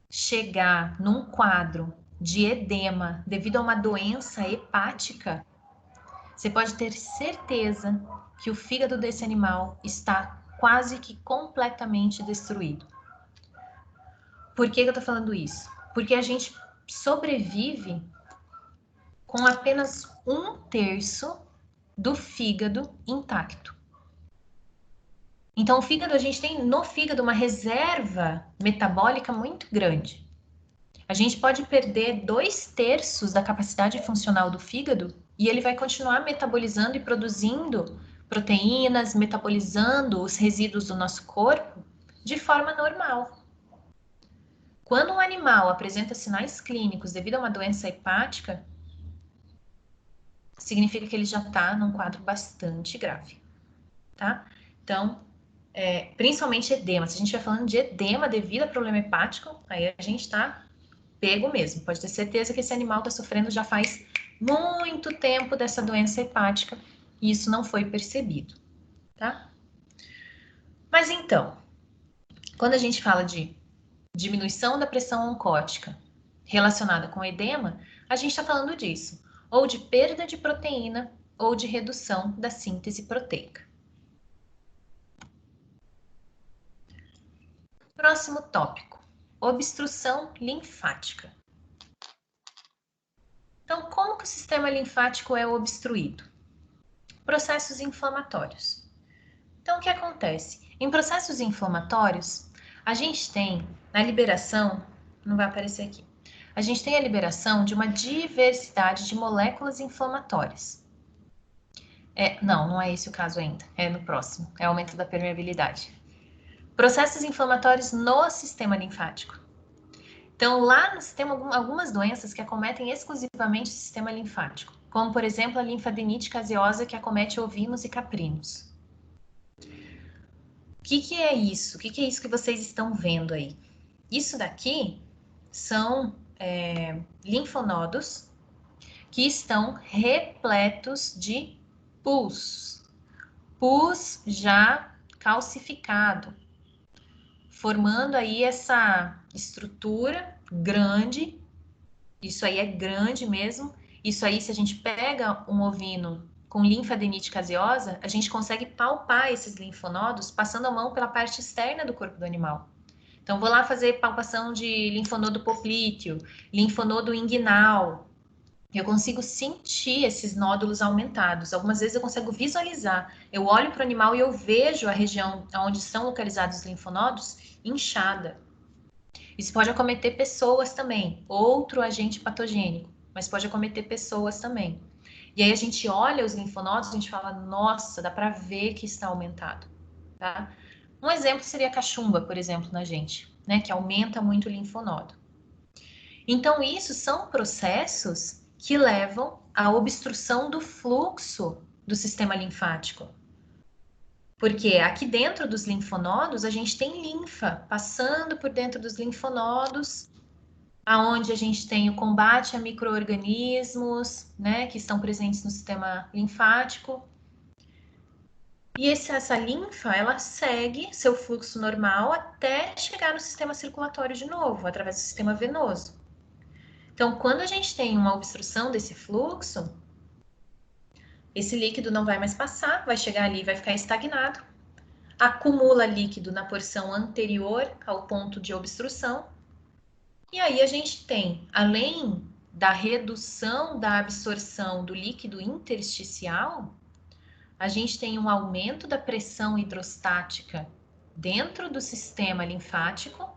Speaker 1: chegar num quadro de edema devido a uma doença hepática, você pode ter certeza que o fígado desse animal está quase que completamente destruído. Por que eu estou falando isso? Porque a gente sobrevive com apenas 1/3 do fígado intacto. Então, o fígado, a gente tem no fígado uma reserva metabólica muito grande. A gente pode perder 2/3 da capacidade funcional do fígado e ele vai continuar metabolizando e produzindo proteínas, metabolizando os resíduos do nosso corpo de forma normal. Quando um animal apresenta sinais clínicos devido a uma doença hepática, significa que ele já está num quadro bastante grave, tá? Então, principalmente edema. Se a gente estiver falando de edema devido a problema hepático, aí a gente está pego mesmo. Pode ter certeza que esse animal está sofrendo já faz muito tempo dessa doença hepática e isso não foi percebido, tá? Mas então, quando a gente fala de diminuição da pressão oncótica relacionada com edema, a gente está falando disso, ou de perda de proteína ou de redução da síntese proteica. Próximo tópico, obstrução linfática. Então, como que o sistema linfático é obstruído? Processos inflamatórios. Então, o que acontece? Em processos inflamatórios, a gente tem na liberação, não vai aparecer aqui, a gente tem a liberação de uma diversidade de moléculas inflamatórias. Não é esse o caso ainda, é no próximo, é aumento da permeabilidade. Processos inflamatórios no sistema linfático. Então, lá tem algumas doenças que acometem exclusivamente o sistema linfático, como, por exemplo, a linfadenite caseosa, que acomete ovinos e caprinos. O que é isso? O que é isso que vocês estão vendo aí? Isso daqui são linfonodos que estão repletos de pus. Pus já calcificado, formando aí essa estrutura grande. Isso aí é grande mesmo. Isso aí, se a gente pega um ovino com linfadenite caseosa, a gente consegue palpar esses linfonodos passando a mão pela parte externa do corpo do animal. Então, vou lá fazer palpação de linfonodo poplíteo, linfonodo inguinal. Eu consigo sentir esses nódulos aumentados. Algumas vezes eu consigo visualizar. Eu olho para o animal e eu vejo a região onde estão localizados os linfonodos inchada. Isso pode acometer pessoas também, outro agente patogênico, mas pode acometer pessoas também. E aí a gente olha os linfonodos, a gente fala, nossa, dá para ver que está aumentado, tá? Um exemplo seria a cachumba, por exemplo, na gente, né, que aumenta muito o linfonodo. Então, isso são processos que levam à obstrução do fluxo do sistema linfático. Porque aqui dentro dos linfonodos, a gente tem linfa passando por dentro dos linfonodos, aonde a gente tem o combate a micro-organismos, né, que estão presentes no sistema linfático. E essa linfa, ela segue seu fluxo normal até chegar no sistema circulatório de novo, através do sistema venoso. Então, quando a gente tem uma obstrução desse fluxo, esse líquido não vai mais passar, vai chegar ali e vai ficar estagnado, acumula líquido na porção anterior ao ponto de obstrução, e aí a gente tem, além da redução da absorção do líquido intersticial, a gente tem um aumento da pressão hidrostática dentro do sistema linfático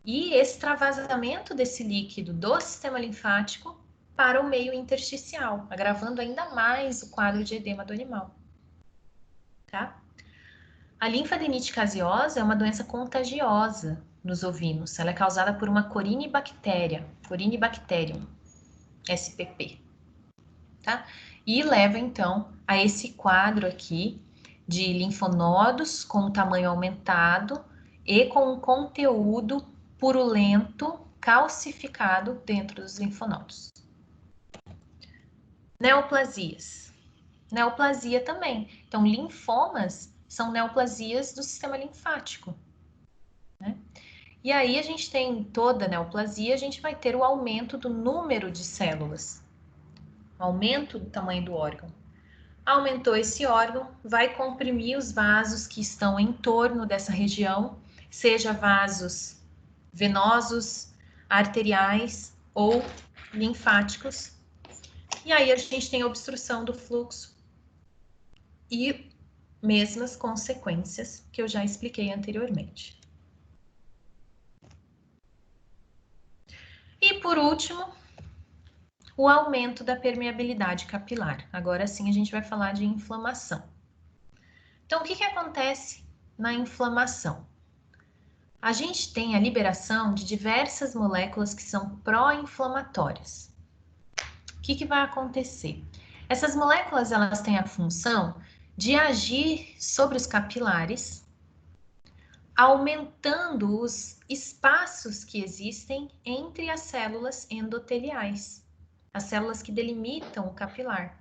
Speaker 1: e extravasamento desse líquido do sistema linfático para o meio intersticial, agravando ainda mais o quadro de edema do animal. Tá? A linfadenite caseosa é uma doença contagiosa nos ovinos. Ela é causada por uma Corynebacterium, SPP. Tá? E leva, então, a esse quadro aqui de linfonodos com tamanho aumentado e com um conteúdo purulento, calcificado dentro dos linfonodos. Neoplasias. Neoplasia também. Então, linfomas são neoplasias do sistema linfático. Né? E aí a gente tem toda neoplasia, a gente vai ter o aumento do número de células, o aumento do tamanho do órgão. Aumentou esse órgão, vai comprimir os vasos que estão em torno dessa região, seja vasos venosos, arteriais ou linfáticos. E aí a gente tem obstrução do fluxo e mesmas consequências que eu já expliquei anteriormente. E por último, o aumento da permeabilidade capilar. Agora sim a gente vai falar de inflamação. Então, o que acontece na inflamação? A gente tem a liberação de diversas moléculas que são pró-inflamatórias. O que vai acontecer? Essas moléculas, elas têm a função de agir sobre os capilares, aumentando os espaços que existem entre as células endoteliais, as células que delimitam o capilar.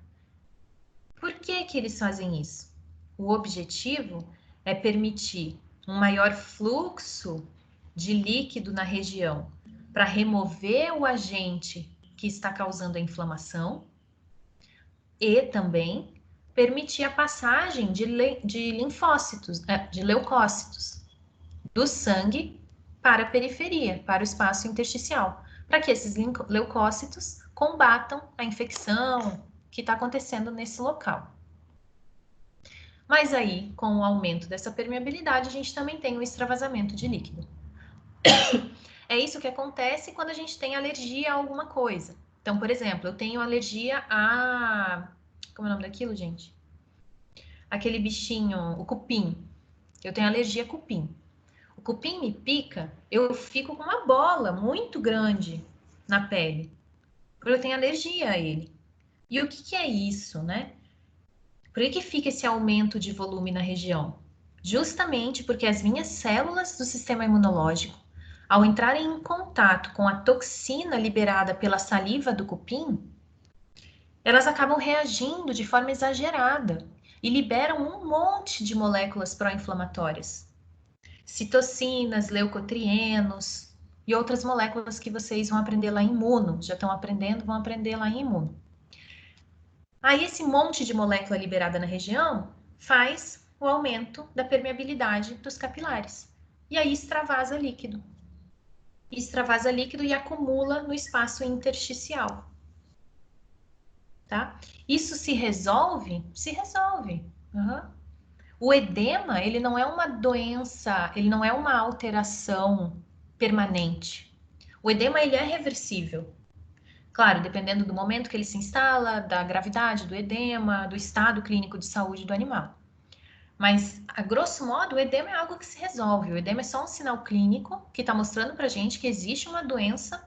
Speaker 1: Por que eles fazem isso? O objetivo é permitir um maior fluxo de líquido na região para remover o agente que está causando a inflamação e também permitir a passagem de linfócitos, de leucócitos do sangue para a periferia, para o espaço intersticial, para que esses leucócitos combatam a infecção que está acontecendo nesse local. Mas aí, com o aumento dessa permeabilidade, a gente também tem o extravasamento de líquido. É isso que acontece quando a gente tem alergia a alguma coisa. Então, por exemplo, eu tenho alergia a... Como é o nome daquilo, gente? Aquele bichinho, o cupim. Eu tenho alergia a cupim. cupim me pica, eu fico com uma bola muito grande na pele, porque eu tenho alergia a ele. E o que é isso, né? Por que fica esse aumento de volume na região? Justamente porque as minhas células do sistema imunológico, ao entrarem em contato com a toxina liberada pela saliva do cupim, elas acabam reagindo de forma exagerada e liberam um monte de moléculas pró-inflamatórias. Citocinas, leucotrienos e outras moléculas que vocês vão aprender lá em imuno. Já estão aprendendo, vão aprender lá em imuno. Aí esse monte de molécula liberada na região faz o aumento da permeabilidade dos capilares. E aí extravasa líquido. Extravasa líquido e acumula no espaço intersticial. Tá? Isso se resolve? Se resolve. Uhum. O edema, ele não é uma doença, ele não é uma alteração permanente. O edema, ele é reversível. Claro, dependendo do momento que ele se instala, da gravidade do edema, do estado clínico de saúde do animal. Mas, a grosso modo, o edema é algo que se resolve. O edema é só um sinal clínico que está mostrando para a gente que existe uma doença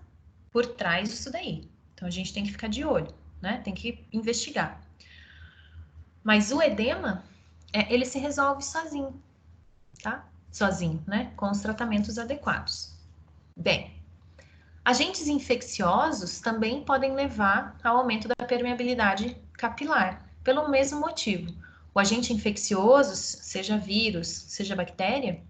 Speaker 1: por trás disso daí. Então, a gente tem que ficar de olho, né? Tem que investigar. Mas o edema, ele se resolve sozinho, tá? Sozinho, né? Com os tratamentos adequados. Bem, agentes infecciosos também podem levar ao aumento da permeabilidade capilar, pelo mesmo motivo. O agente infeccioso, seja vírus, seja bactéria,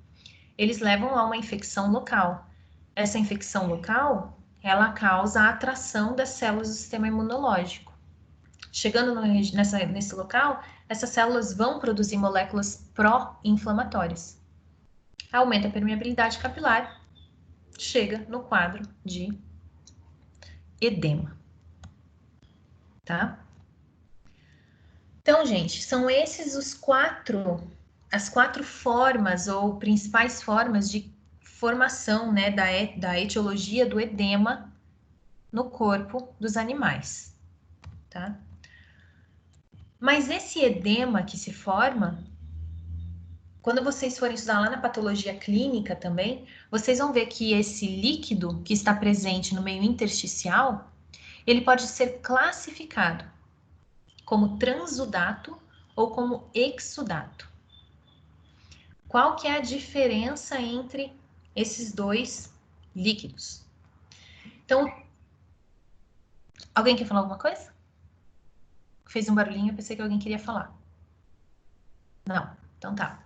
Speaker 1: eles levam a uma infecção local. Essa infecção local, ela causa a atração das células do sistema imunológico. Chegando nesse local, essas células vão produzir moléculas pró-inflamatórias. Aumenta a permeabilidade capilar, chega no quadro de edema, tá? Então, gente, são esses as quatro formas ou principais formas de formação, né, da etiologia do edema no corpo dos animais, tá? Mas esse edema que se forma, quando vocês forem estudar lá na patologia clínica também, vocês vão ver que esse líquido que está presente no meio intersticial, ele pode ser classificado como transudato ou como exudato. Qual que é a diferença entre esses dois líquidos? Então, alguém quer falar alguma coisa? Fez um barulhinho, eu pensei que alguém queria falar. Não, então tá.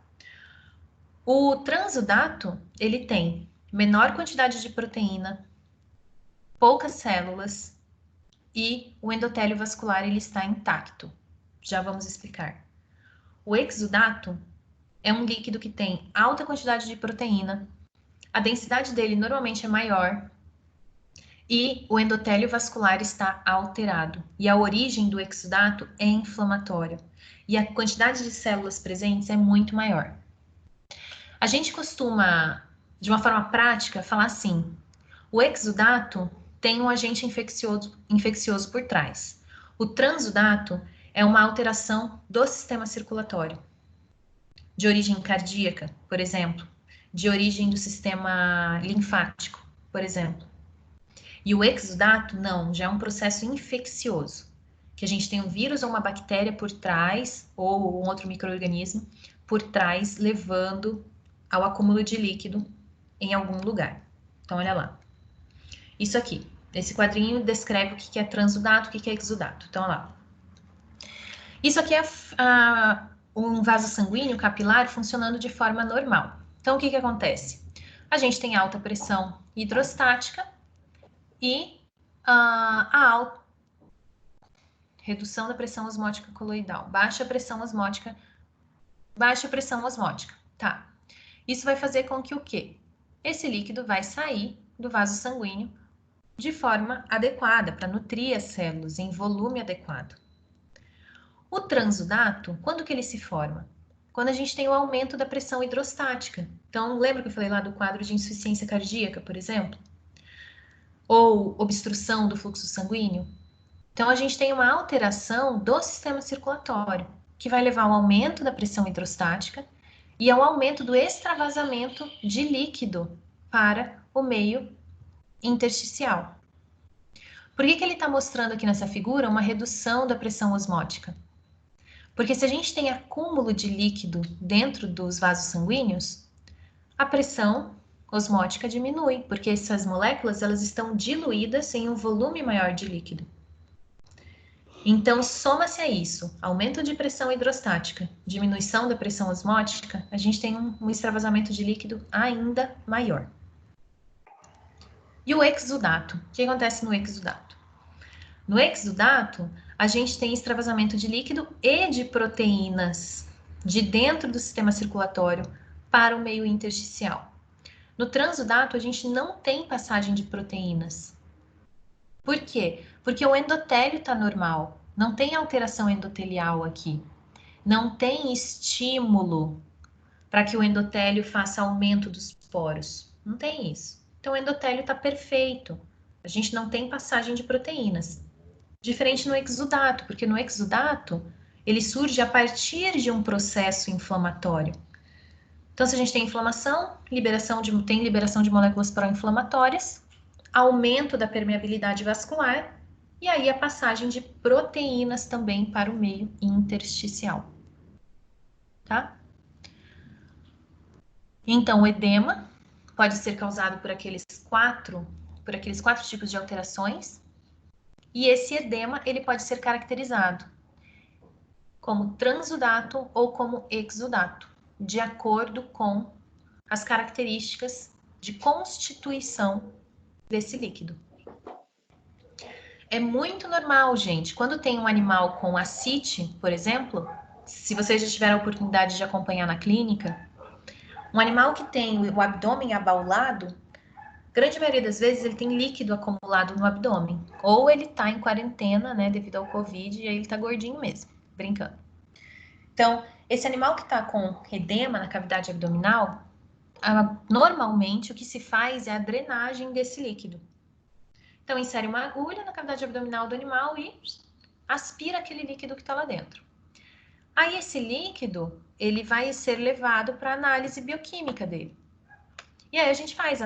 Speaker 1: O transudato, ele tem menor quantidade de proteína, poucas células e o endotélio vascular ele está intacto. Já vamos explicar. O exudato é um líquido que tem alta quantidade de proteína, a densidade dele normalmente é maior e o endotélio vascular está alterado. E a origem do exudato é inflamatória e a quantidade de células presentes é muito maior. A gente costuma, de uma forma prática, falar assim: o exudato tem um agente infeccioso por trás. O transudato é uma alteração do sistema circulatório, de origem cardíaca, por exemplo, de origem do sistema linfático, por exemplo. E o exudato, não, já é um processo infeccioso, que a gente tem um vírus ou uma bactéria por trás, ou um outro micro-organismo por trás, levando ao acúmulo de líquido em algum lugar. Então, olha lá. Isso aqui, esse quadrinho descreve o que é transudato, o que é exudato. Então, olha lá. Isso aqui é um vaso sanguíneo capilar funcionando de forma normal. Então, o que acontece? A gente tem alta pressão hidrostática e redução da pressão osmótica coloidal, baixa pressão osmótica, tá? Isso vai fazer com que o quê? Esse líquido vai sair do vaso sanguíneo de forma adequada, para nutrir as células em volume adequado. O transudato, quando que ele se forma? Quando a gente tem o aumento da pressão hidrostática. Então, lembra que eu falei lá do quadro de insuficiência cardíaca, por exemplo? Ou obstrução do fluxo sanguíneo? Então, a gente tem uma alteração do sistema circulatório, que vai levar ao aumento da pressão hidrostática e ao aumento do extravasamento de líquido para o meio intersticial. Por que ele está mostrando aqui nessa figura uma redução da pressão osmótica? Porque se a gente tem acúmulo de líquido dentro dos vasos sanguíneos, a pressão osmótica diminui, porque essas moléculas elas estão diluídas em um volume maior de líquido. Então, soma-se a isso, aumento de pressão hidrostática, diminuição da pressão osmótica, a gente tem um extravasamento de líquido ainda maior. E o exudato? O que acontece no exudato? No exudato, a gente tem extravasamento de líquido e de proteínas de dentro do sistema circulatório para o meio intersticial. No transudato, a gente não tem passagem de proteínas. Por quê? Porque o endotélio está normal, não tem alteração endotelial aqui. Não tem estímulo para que o endotélio faça aumento dos poros. Não tem isso. Então, o endotélio está perfeito. A gente não tem passagem de proteínas. Diferente no exudato, porque no exudato, ele surge a partir de um processo inflamatório. Então, se a gente tem inflamação, tem liberação de moléculas pró-inflamatórias, aumento da permeabilidade vascular, e aí a passagem de proteínas também para o meio intersticial. Tá? Então, o edema pode ser causado por aqueles quatro tipos de alterações, e esse edema ele pode ser caracterizado como transudato ou como exudato, de acordo com as características de constituição desse líquido. É muito normal, gente, quando tem um animal com ascite, por exemplo, se vocês já tiveram a oportunidade de acompanhar na clínica, um animal que tem o abdômen abaulado, grande maioria das vezes ele tem líquido acumulado no abdômen, ou ele tá em quarentena, né, devido ao Covid, e aí ele tá gordinho mesmo, brincando. Então, esse animal que tá com edema na cavidade abdominal, normalmente o que se faz é a drenagem desse líquido. Então, insere uma agulha na cavidade abdominal do animal e aspira aquele líquido que está lá dentro. Aí, esse líquido, ele vai ser levado para análise bioquímica dele. E aí, a gente faz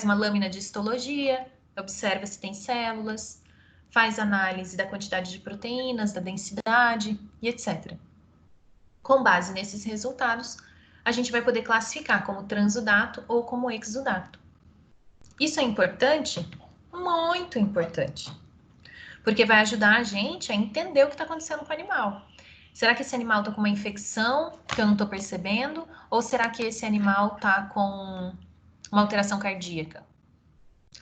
Speaker 1: uma lâmina de histologia, observa se tem células, faz análise da quantidade de proteínas, da densidade e etc. Com base nesses resultados, a gente vai poder classificar como transudato ou como exudato. Isso é importante? Muito importante. Porque vai ajudar a gente a entender o que está acontecendo com o animal. Será que esse animal está com uma infecção que eu não estou percebendo? Ou será que esse animal está com uma alteração cardíaca?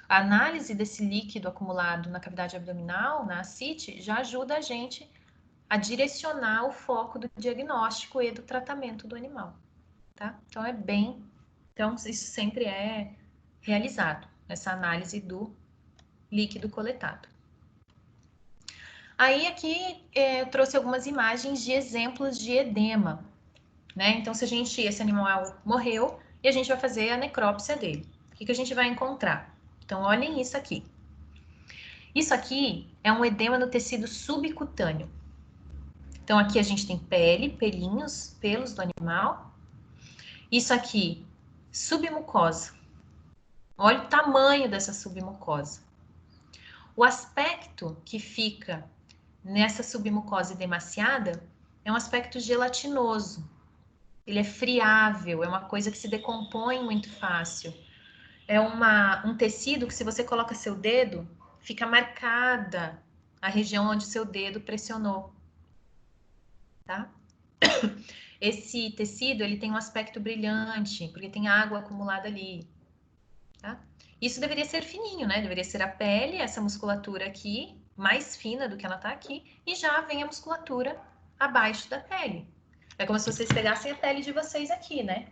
Speaker 1: A análise desse líquido acumulado na cavidade abdominal, na ascite, já ajuda a gente a direcionar o foco do diagnóstico e do tratamento do animal. Tá? Então, isso sempre é realizado, essa análise do líquido coletado. Aí aqui eu trouxe algumas imagens de exemplos de edema, né? Então, esse animal morreu e a gente vai fazer a necrópsia dele. O que a gente vai encontrar? Então, olhem isso aqui. Isso aqui é um edema no tecido subcutâneo. Então, aqui a gente tem pele, pelinhos, pelos do animal. Isso aqui, submucosa. Olha o tamanho dessa submucosa. O aspecto que fica nessa submucosa edemaciada é um aspecto gelatinoso. Ele é friável, é uma coisa que se decompõe muito fácil. É um tecido que, se você coloca seu dedo, fica marcada a região onde seu dedo pressionou. Tá? Esse tecido ele tem um aspecto brilhante, porque tem água acumulada ali. Tá? Isso deveria ser fininho, né? Deveria ser a pele, essa musculatura aqui, mais fina do que ela tá aqui, e já vem a musculatura abaixo da pele. É como se vocês pegassem a pele de vocês aqui, né?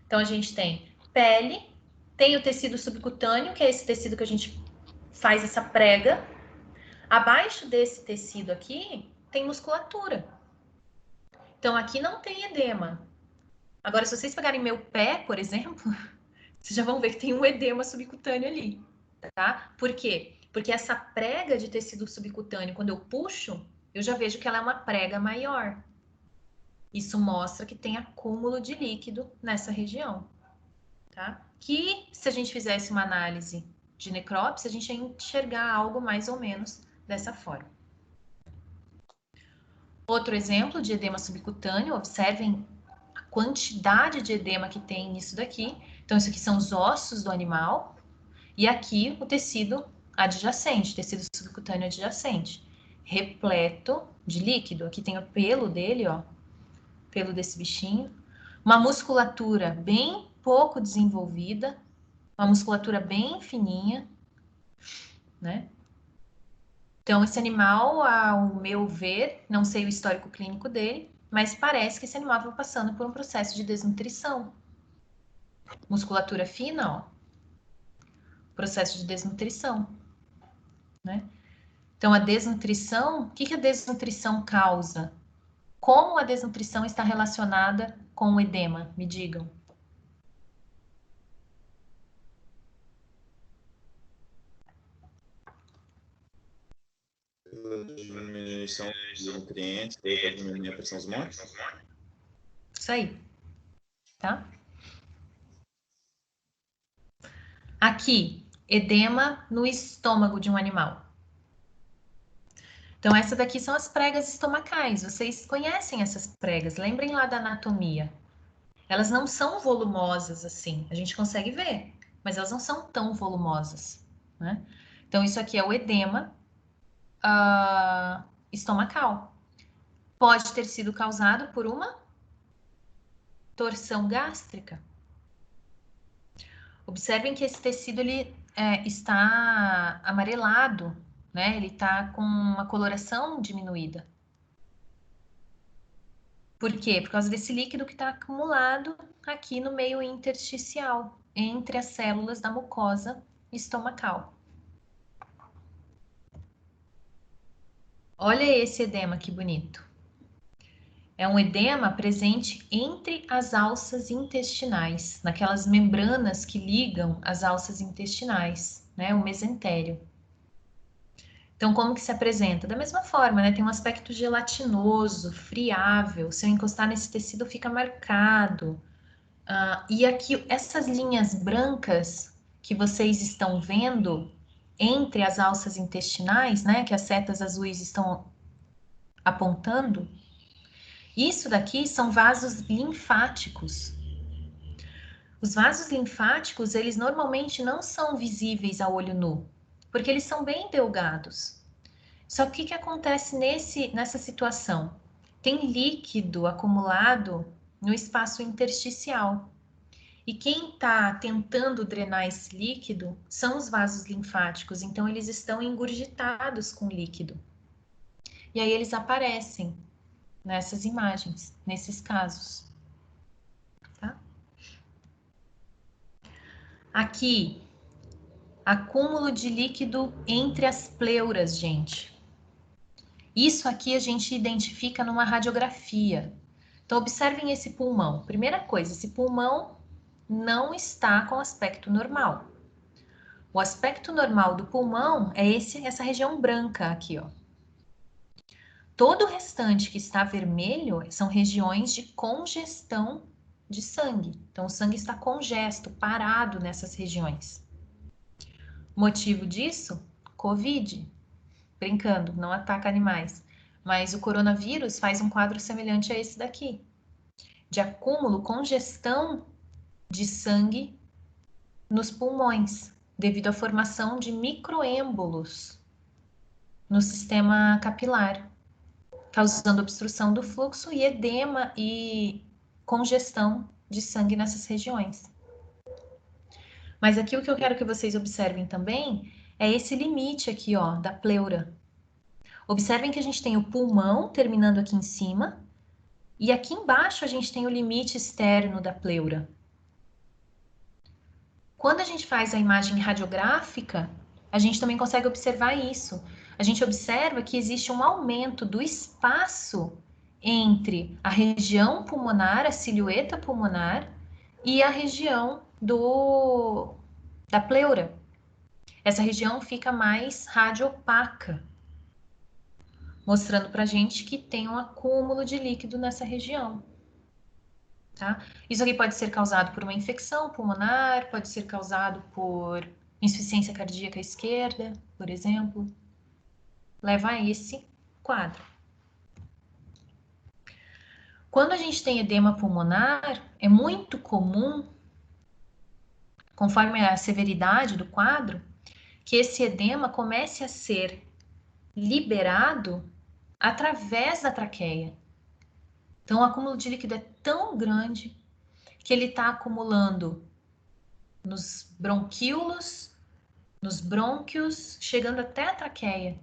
Speaker 1: Então, a gente tem pele, tem o tecido subcutâneo, que é esse tecido que a gente faz essa prega. Abaixo desse tecido aqui, tem musculatura. Então, aqui não tem edema. Agora, se vocês pegarem meu pé, por exemplo, vocês já vão ver que tem um edema subcutâneo ali, tá? Por quê? Porque essa prega de tecido subcutâneo, quando eu puxo, eu já vejo que ela é uma prega maior. Isso mostra que tem acúmulo de líquido nessa região, tá? Que se a gente fizesse uma análise de necrópsia, a gente ia enxergar algo mais ou menos dessa forma. Outro exemplo de edema subcutâneo, observem a quantidade de edema que tem nisso daqui. Então, isso aqui são os ossos do animal, e aqui o tecido adjacente, tecido subcutâneo adjacente, repleto de líquido. Aqui tem o pelo dele, ó, pelo desse bichinho. Uma musculatura bem pouco desenvolvida, uma musculatura bem fininha, né? Então, esse animal, ao meu ver, não sei o histórico clínico dele, mas parece que esse animal estava passando por um processo de desnutrição. Musculatura fina, ó. Processo de desnutrição, né? Então, a desnutrição, o que a desnutrição causa? Como a desnutrição está relacionada com o edema? Me digam.
Speaker 3: Diminuição de nutrientes, diminuir a pressão osmótica.
Speaker 1: Isso aí, tá? Aqui, edema no estômago de um animal. Então, essa daqui são as pregas estomacais. Vocês conhecem essas pregas? Lembrem lá da anatomia. Elas não são volumosas assim. A gente consegue ver, mas elas não são tão volumosas, né? Então, isso aqui é o edema estomacal. Pode ter sido causado por uma torção gástrica. Observem que esse tecido ele está amarelado, né? Ele está com uma coloração diminuída. Por quê? Por causa desse líquido que está acumulado aqui no meio intersticial, entre as células da mucosa estomacal. Olha esse edema que bonito. É um edema presente entre as alças intestinais, naquelas membranas que ligam as alças intestinais, né? O mesentério. Então, como que se apresenta? Da mesma forma, né? Tem um aspecto gelatinoso, friável. Se eu encostar nesse tecido, fica marcado. E aqui, essas linhas brancas que vocês estão vendo entre as alças intestinais, né? Que as setas azuis estão apontando. Isso daqui são vasos linfáticos. Os vasos linfáticos, eles normalmente não são visíveis a olho nu, porque eles são bem delgados. Só que o que acontece nessa situação? Tem líquido acumulado no espaço intersticial. E quem está tentando drenar esse líquido são os vasos linfáticos, então eles estão engurgitados com líquido. E aí eles aparecem nessas imagens, nesses casos. Tá? Aqui, acúmulo de líquido entre as pleuras, gente. Isso aqui a gente identifica numa radiografia. Então, observem esse pulmão. Primeira coisa, esse pulmão não está com aspecto normal. O aspecto normal do pulmão é essa região branca aqui, ó. Todo o restante que está vermelho são regiões de congestão de sangue. Então, o sangue está congesto, parado nessas regiões. Motivo disso? Covid. Brincando, não ataca animais. Mas o coronavírus faz um quadro semelhante a esse daqui. De acúmulo, congestão de sangue nos pulmões, devido à formação de microêmbolos no sistema capilar, causando obstrução do fluxo e edema e congestão de sangue nessas regiões. Mas aqui o que eu quero que vocês observem também é esse limite aqui, ó, da pleura. Observem que a gente tem o pulmão terminando aqui em cima e aqui embaixo a gente tem o limite externo da pleura. Quando a gente faz a imagem radiográfica, a gente também consegue observar isso. A gente observa que existe um aumento do espaço entre a região pulmonar, a silhueta pulmonar, e a região da pleura. Essa região fica mais radiopaca. mostrando pra gente que tem um acúmulo de líquido nessa região. Tá? Isso aqui pode ser causado por uma infecção pulmonar, pode ser causado por insuficiência cardíaca esquerda, por exemplo. Leva a esse quadro. Quando a gente tem edema pulmonar, é muito comum, conforme a severidade do quadro, que esse edema comece a ser liberado através da traqueia. Então, o acúmulo de líquido é tão grande que ele está acumulando nos bronquíolos, nos brônquios, chegando até a traqueia.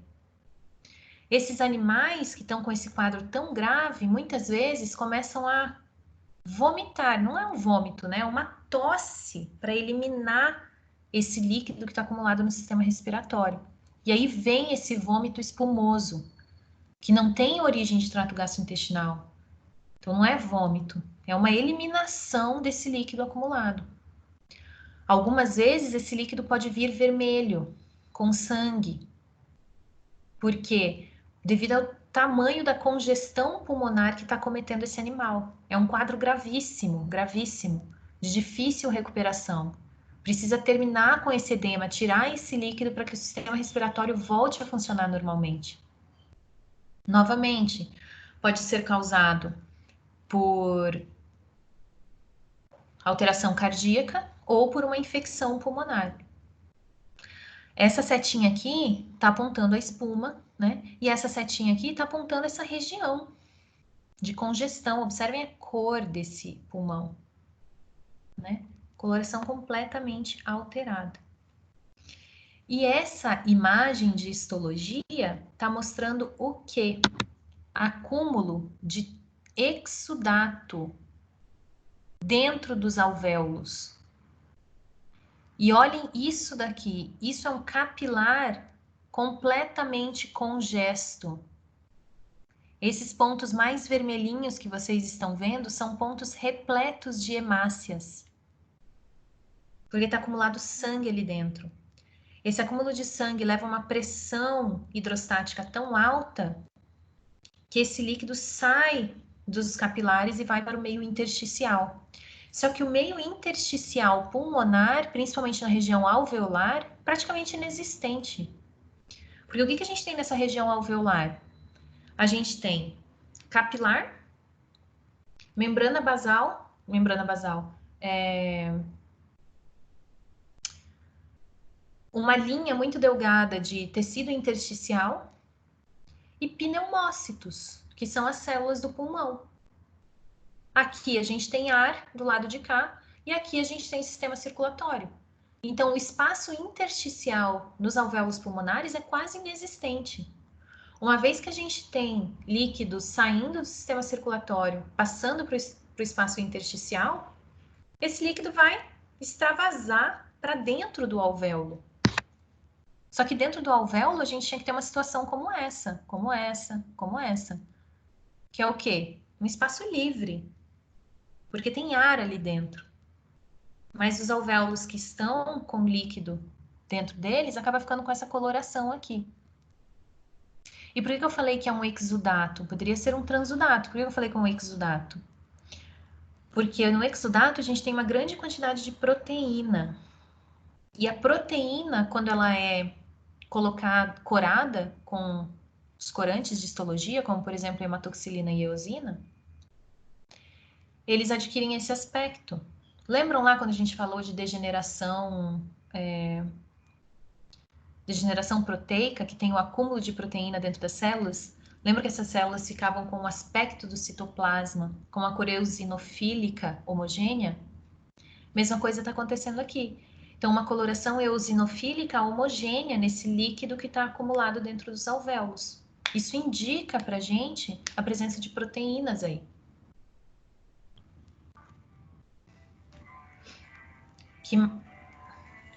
Speaker 1: Esses animais que estão com esse quadro tão grave, muitas vezes começam a vomitar. Não é um vômito, né? É uma tosse para eliminar esse líquido que está acumulado no sistema respiratório. E aí vem esse vômito espumoso, que não tem origem de trato gastrointestinal. Então não é vômito, é uma eliminação desse líquido acumulado. Algumas vezes esse líquido pode vir vermelho, com sangue. Por quê? Devido ao tamanho da congestão pulmonar que está cometendo esse animal. É um quadro gravíssimo, gravíssimo, de difícil recuperação. Precisa terminar com esse edema, tirar esse líquido para que o sistema respiratório volte a funcionar normalmente. Novamente, pode ser causado por alteração cardíaca ou por uma infecção pulmonar. Essa setinha aqui está apontando a espuma, né? E essa setinha aqui está apontando essa região de congestão. Observem a cor desse pulmão, né? Coloração completamente alterada. E essa imagem de histologia está mostrando o quê? Acúmulo de exudato dentro dos alvéolos. E olhem isso daqui, isso é um capilar completamente congesto. Esses pontos mais vermelhinhos que vocês estão vendo são pontos repletos de hemácias, porque está acumulado sangue ali dentro. Esse acúmulo de sangue leva a uma pressão hidrostática tão alta que esse líquido sai dos capilares e vai para o meio intersticial. Só que o meio intersticial pulmonar, principalmente na região alveolar, praticamente inexistente. Porque o que a gente tem nessa região alveolar? A gente tem capilar, membrana basal, uma linha muito delgada de tecido intersticial e pneumócitos, que são as células do pulmão. Aqui a gente tem ar do lado de cá e aqui a gente tem sistema circulatório. Então, o espaço intersticial nos alvéolos pulmonares é quase inexistente. Uma vez que a gente tem líquido saindo do sistema circulatório, passando para o espaço intersticial, esse líquido vai extravasar para dentro do alvéolo. Só que dentro do alvéolo a gente tinha que ter uma situação como essa, que é o quê? Um espaço livre, porque tem ar ali dentro. Mas os alvéolos que estão com líquido dentro deles acaba ficando com essa coloração aqui. E por que eu falei que é um exudato? Poderia ser um transudato. Por que eu falei que é um exudato? Porque no exudato a gente tem uma grande quantidade de proteína. E a proteína, quando ela é colocada, corada com os corantes de histologia, como por exemplo hematoxilina e eosina, eles adquirem esse aspecto. Lembram lá quando a gente falou de degeneração proteica, que tem o acúmulo de proteína dentro das células? Lembra que essas células ficavam com o aspecto do citoplasma, com uma cor eosinofílica homogênea? Mesma coisa está acontecendo aqui. Então, uma coloração eosinofílica homogênea nesse líquido que está acumulado dentro dos alvéolos. Isso indica para a gente a presença de proteínas aí.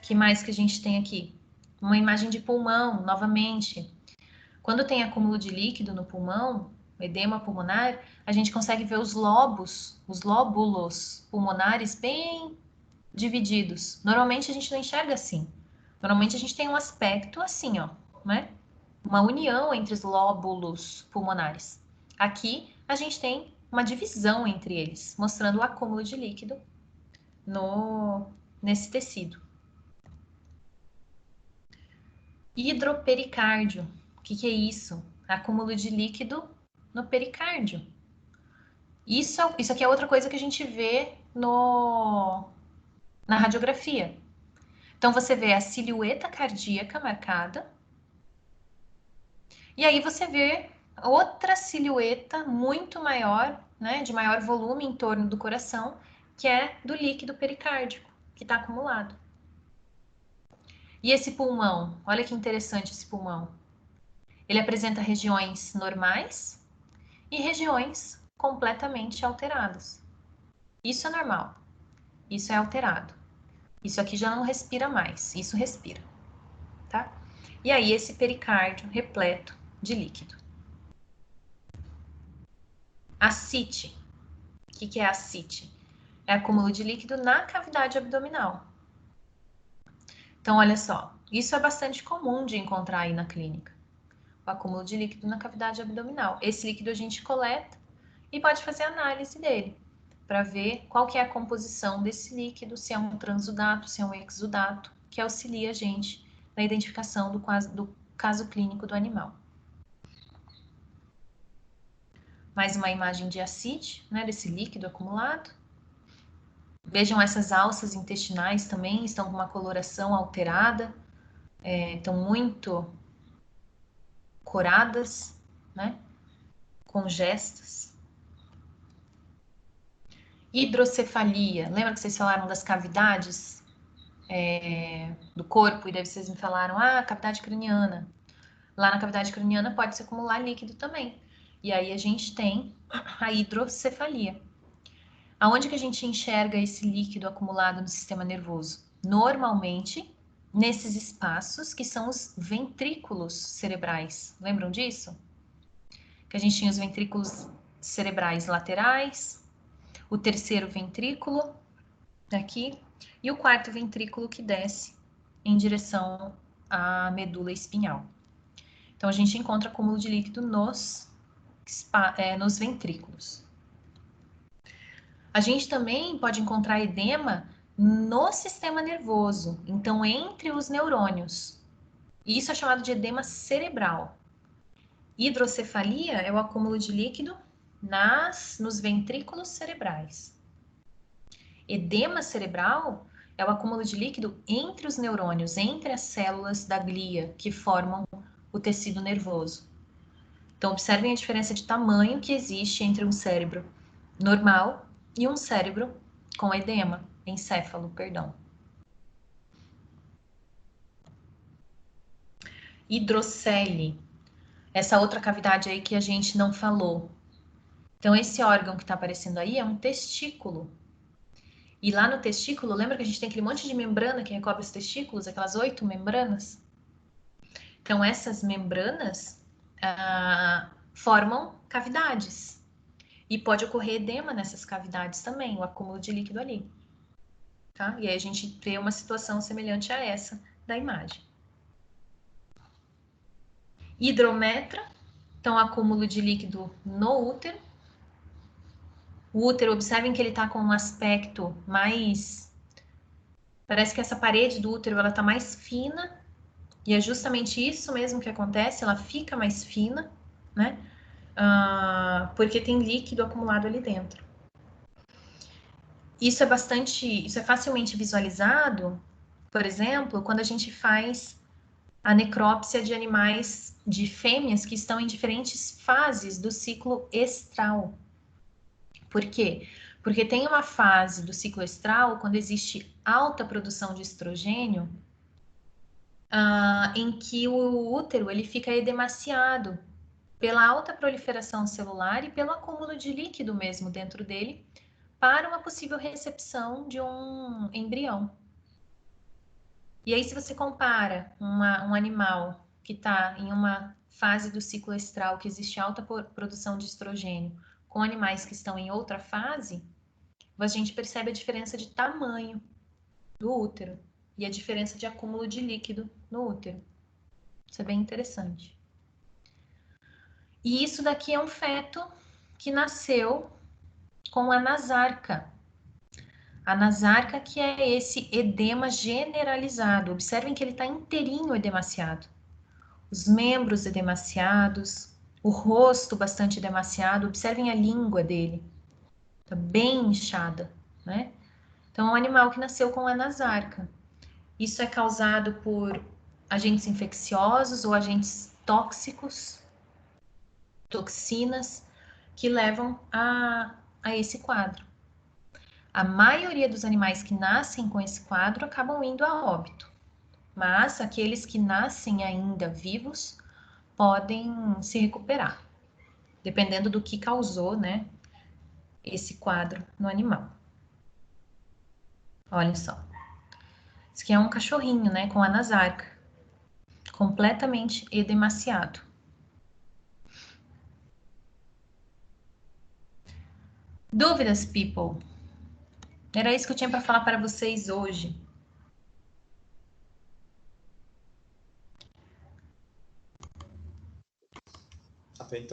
Speaker 1: Que mais que a gente tem aqui? Uma imagem de pulmão, novamente. Quando tem acúmulo de líquido no pulmão, edema pulmonar, a gente consegue ver os lóbulos pulmonares bem divididos. Normalmente a gente não enxerga assim. Normalmente a gente tem um aspecto assim, ó, né? uma união entre os lóbulos pulmonares. Aqui a gente tem uma divisão entre eles, mostrando o acúmulo de líquido nesse tecido. Hidropericárdio. O que é isso? Acúmulo de líquido no pericárdio. Isso aqui é outra coisa que a gente vê na radiografia. Então, você vê a silhueta cardíaca marcada. E aí você vê outra silhueta muito maior, né, de maior volume em torno do coração, que é do líquido pericárdico, que está acumulado. E esse pulmão, olha que interessante esse pulmão. Ele apresenta regiões normais e regiões completamente alteradas. Isso é normal, isso é alterado. Isso aqui já não respira mais, isso respira, tá? E aí esse pericárdio repleto de líquido. Ascite. O que é ascite? É acúmulo de líquido na cavidade abdominal. Então, olha só, isso é bastante comum de encontrar aí na clínica. O acúmulo de líquido na cavidade abdominal. Esse líquido a gente coleta e pode fazer análise dele, para ver qual que é a composição desse líquido, se é um transudato, se é um exudato, que auxilia a gente na identificação do caso clínico do animal. Mais uma imagem de ascite, né, desse líquido acumulado. Vejam essas alças intestinais também, estão com uma coloração alterada, estão muito coradas, né, congestas. Hidrocefalia, lembra que vocês falaram das cavidades do corpo, e daí vocês me falaram, cavidade craniana. Lá na cavidade craniana pode se acumular líquido também. E aí a gente tem a hidrocefalia. Aonde que a gente enxerga esse líquido acumulado no sistema nervoso? Normalmente, nesses espaços que são os ventrículos cerebrais. Lembram disso? Que a gente tinha os ventrículos cerebrais laterais, o terceiro ventrículo, aqui, e o quarto ventrículo que desce em direção à medula espinhal. Então, a gente encontra acúmulo de líquido nos ventrículos. A gente também pode encontrar edema no sistema nervoso, então entre os neurônios. Isso é chamado de edema cerebral. Hidrocefalia é o acúmulo de líquido nos ventrículos cerebrais. Edema cerebral é o acúmulo de líquido entre os neurônios, entre as células da glia que formam o tecido nervoso. Então, observem a diferença de tamanho que existe entre um cérebro normal e um cérebro com edema, encéfalo, perdão. Hidrocele, essa outra cavidade aí que a gente não falou. Então, esse órgão que está aparecendo aí é um testículo. E lá no testículo, lembra que a gente tem aquele monte de membrana que recobre os testículos, aquelas 8 membranas? Então, essas membranas formam cavidades. E pode ocorrer edema nessas cavidades também, o acúmulo de líquido ali. Tá? E aí a gente vê uma situação semelhante a essa da imagem. Hidrometra, então acúmulo de líquido no útero. O útero, observem que ele está com um aspecto mais... Parece que essa parede do útero ela está mais fina, e é justamente isso mesmo que acontece, ela fica mais fina, né? Porque tem líquido acumulado ali dentro. Isso é facilmente visualizado, por exemplo, quando a gente faz a necrópsia de animais, de fêmeas que estão em diferentes fases do ciclo estral. Por quê? Porque tem uma fase do ciclo estral, quando existe alta produção de estrogênio, em que o útero ele fica edemaciado pela alta proliferação celular e pelo acúmulo de líquido mesmo dentro dele, para uma possível recepção de um embrião. E aí, se você compara um animal que está em uma fase do ciclo estral, que existe alta produção de estrogênio, com animais que estão em outra fase, a gente percebe a diferença de tamanho do útero e a diferença de acúmulo de líquido no útero. Isso é bem interessante. E isso daqui é um feto que nasceu com a nasarca. A nasarca que é esse edema generalizado. Observem que ele está inteirinho edemaciado. Os membros edemaciados, o rosto bastante edemaciado. Observem a língua dele. Está bem inchada, né? Então, é um animal que nasceu com a nasarca. Isso é causado por agentes infecciosos ou agentes tóxicos, toxinas, que levam a esse quadro. A maioria dos animais que nascem com esse quadro acabam indo a óbito, mas aqueles que nascem ainda vivos podem se recuperar, dependendo do que causou, né, esse quadro no animal. Olha só. Isso aqui é um cachorrinho, né, com a nasarca, completamente edemaciado. Dúvidas, people? Era isso que eu tinha para falar para vocês hoje.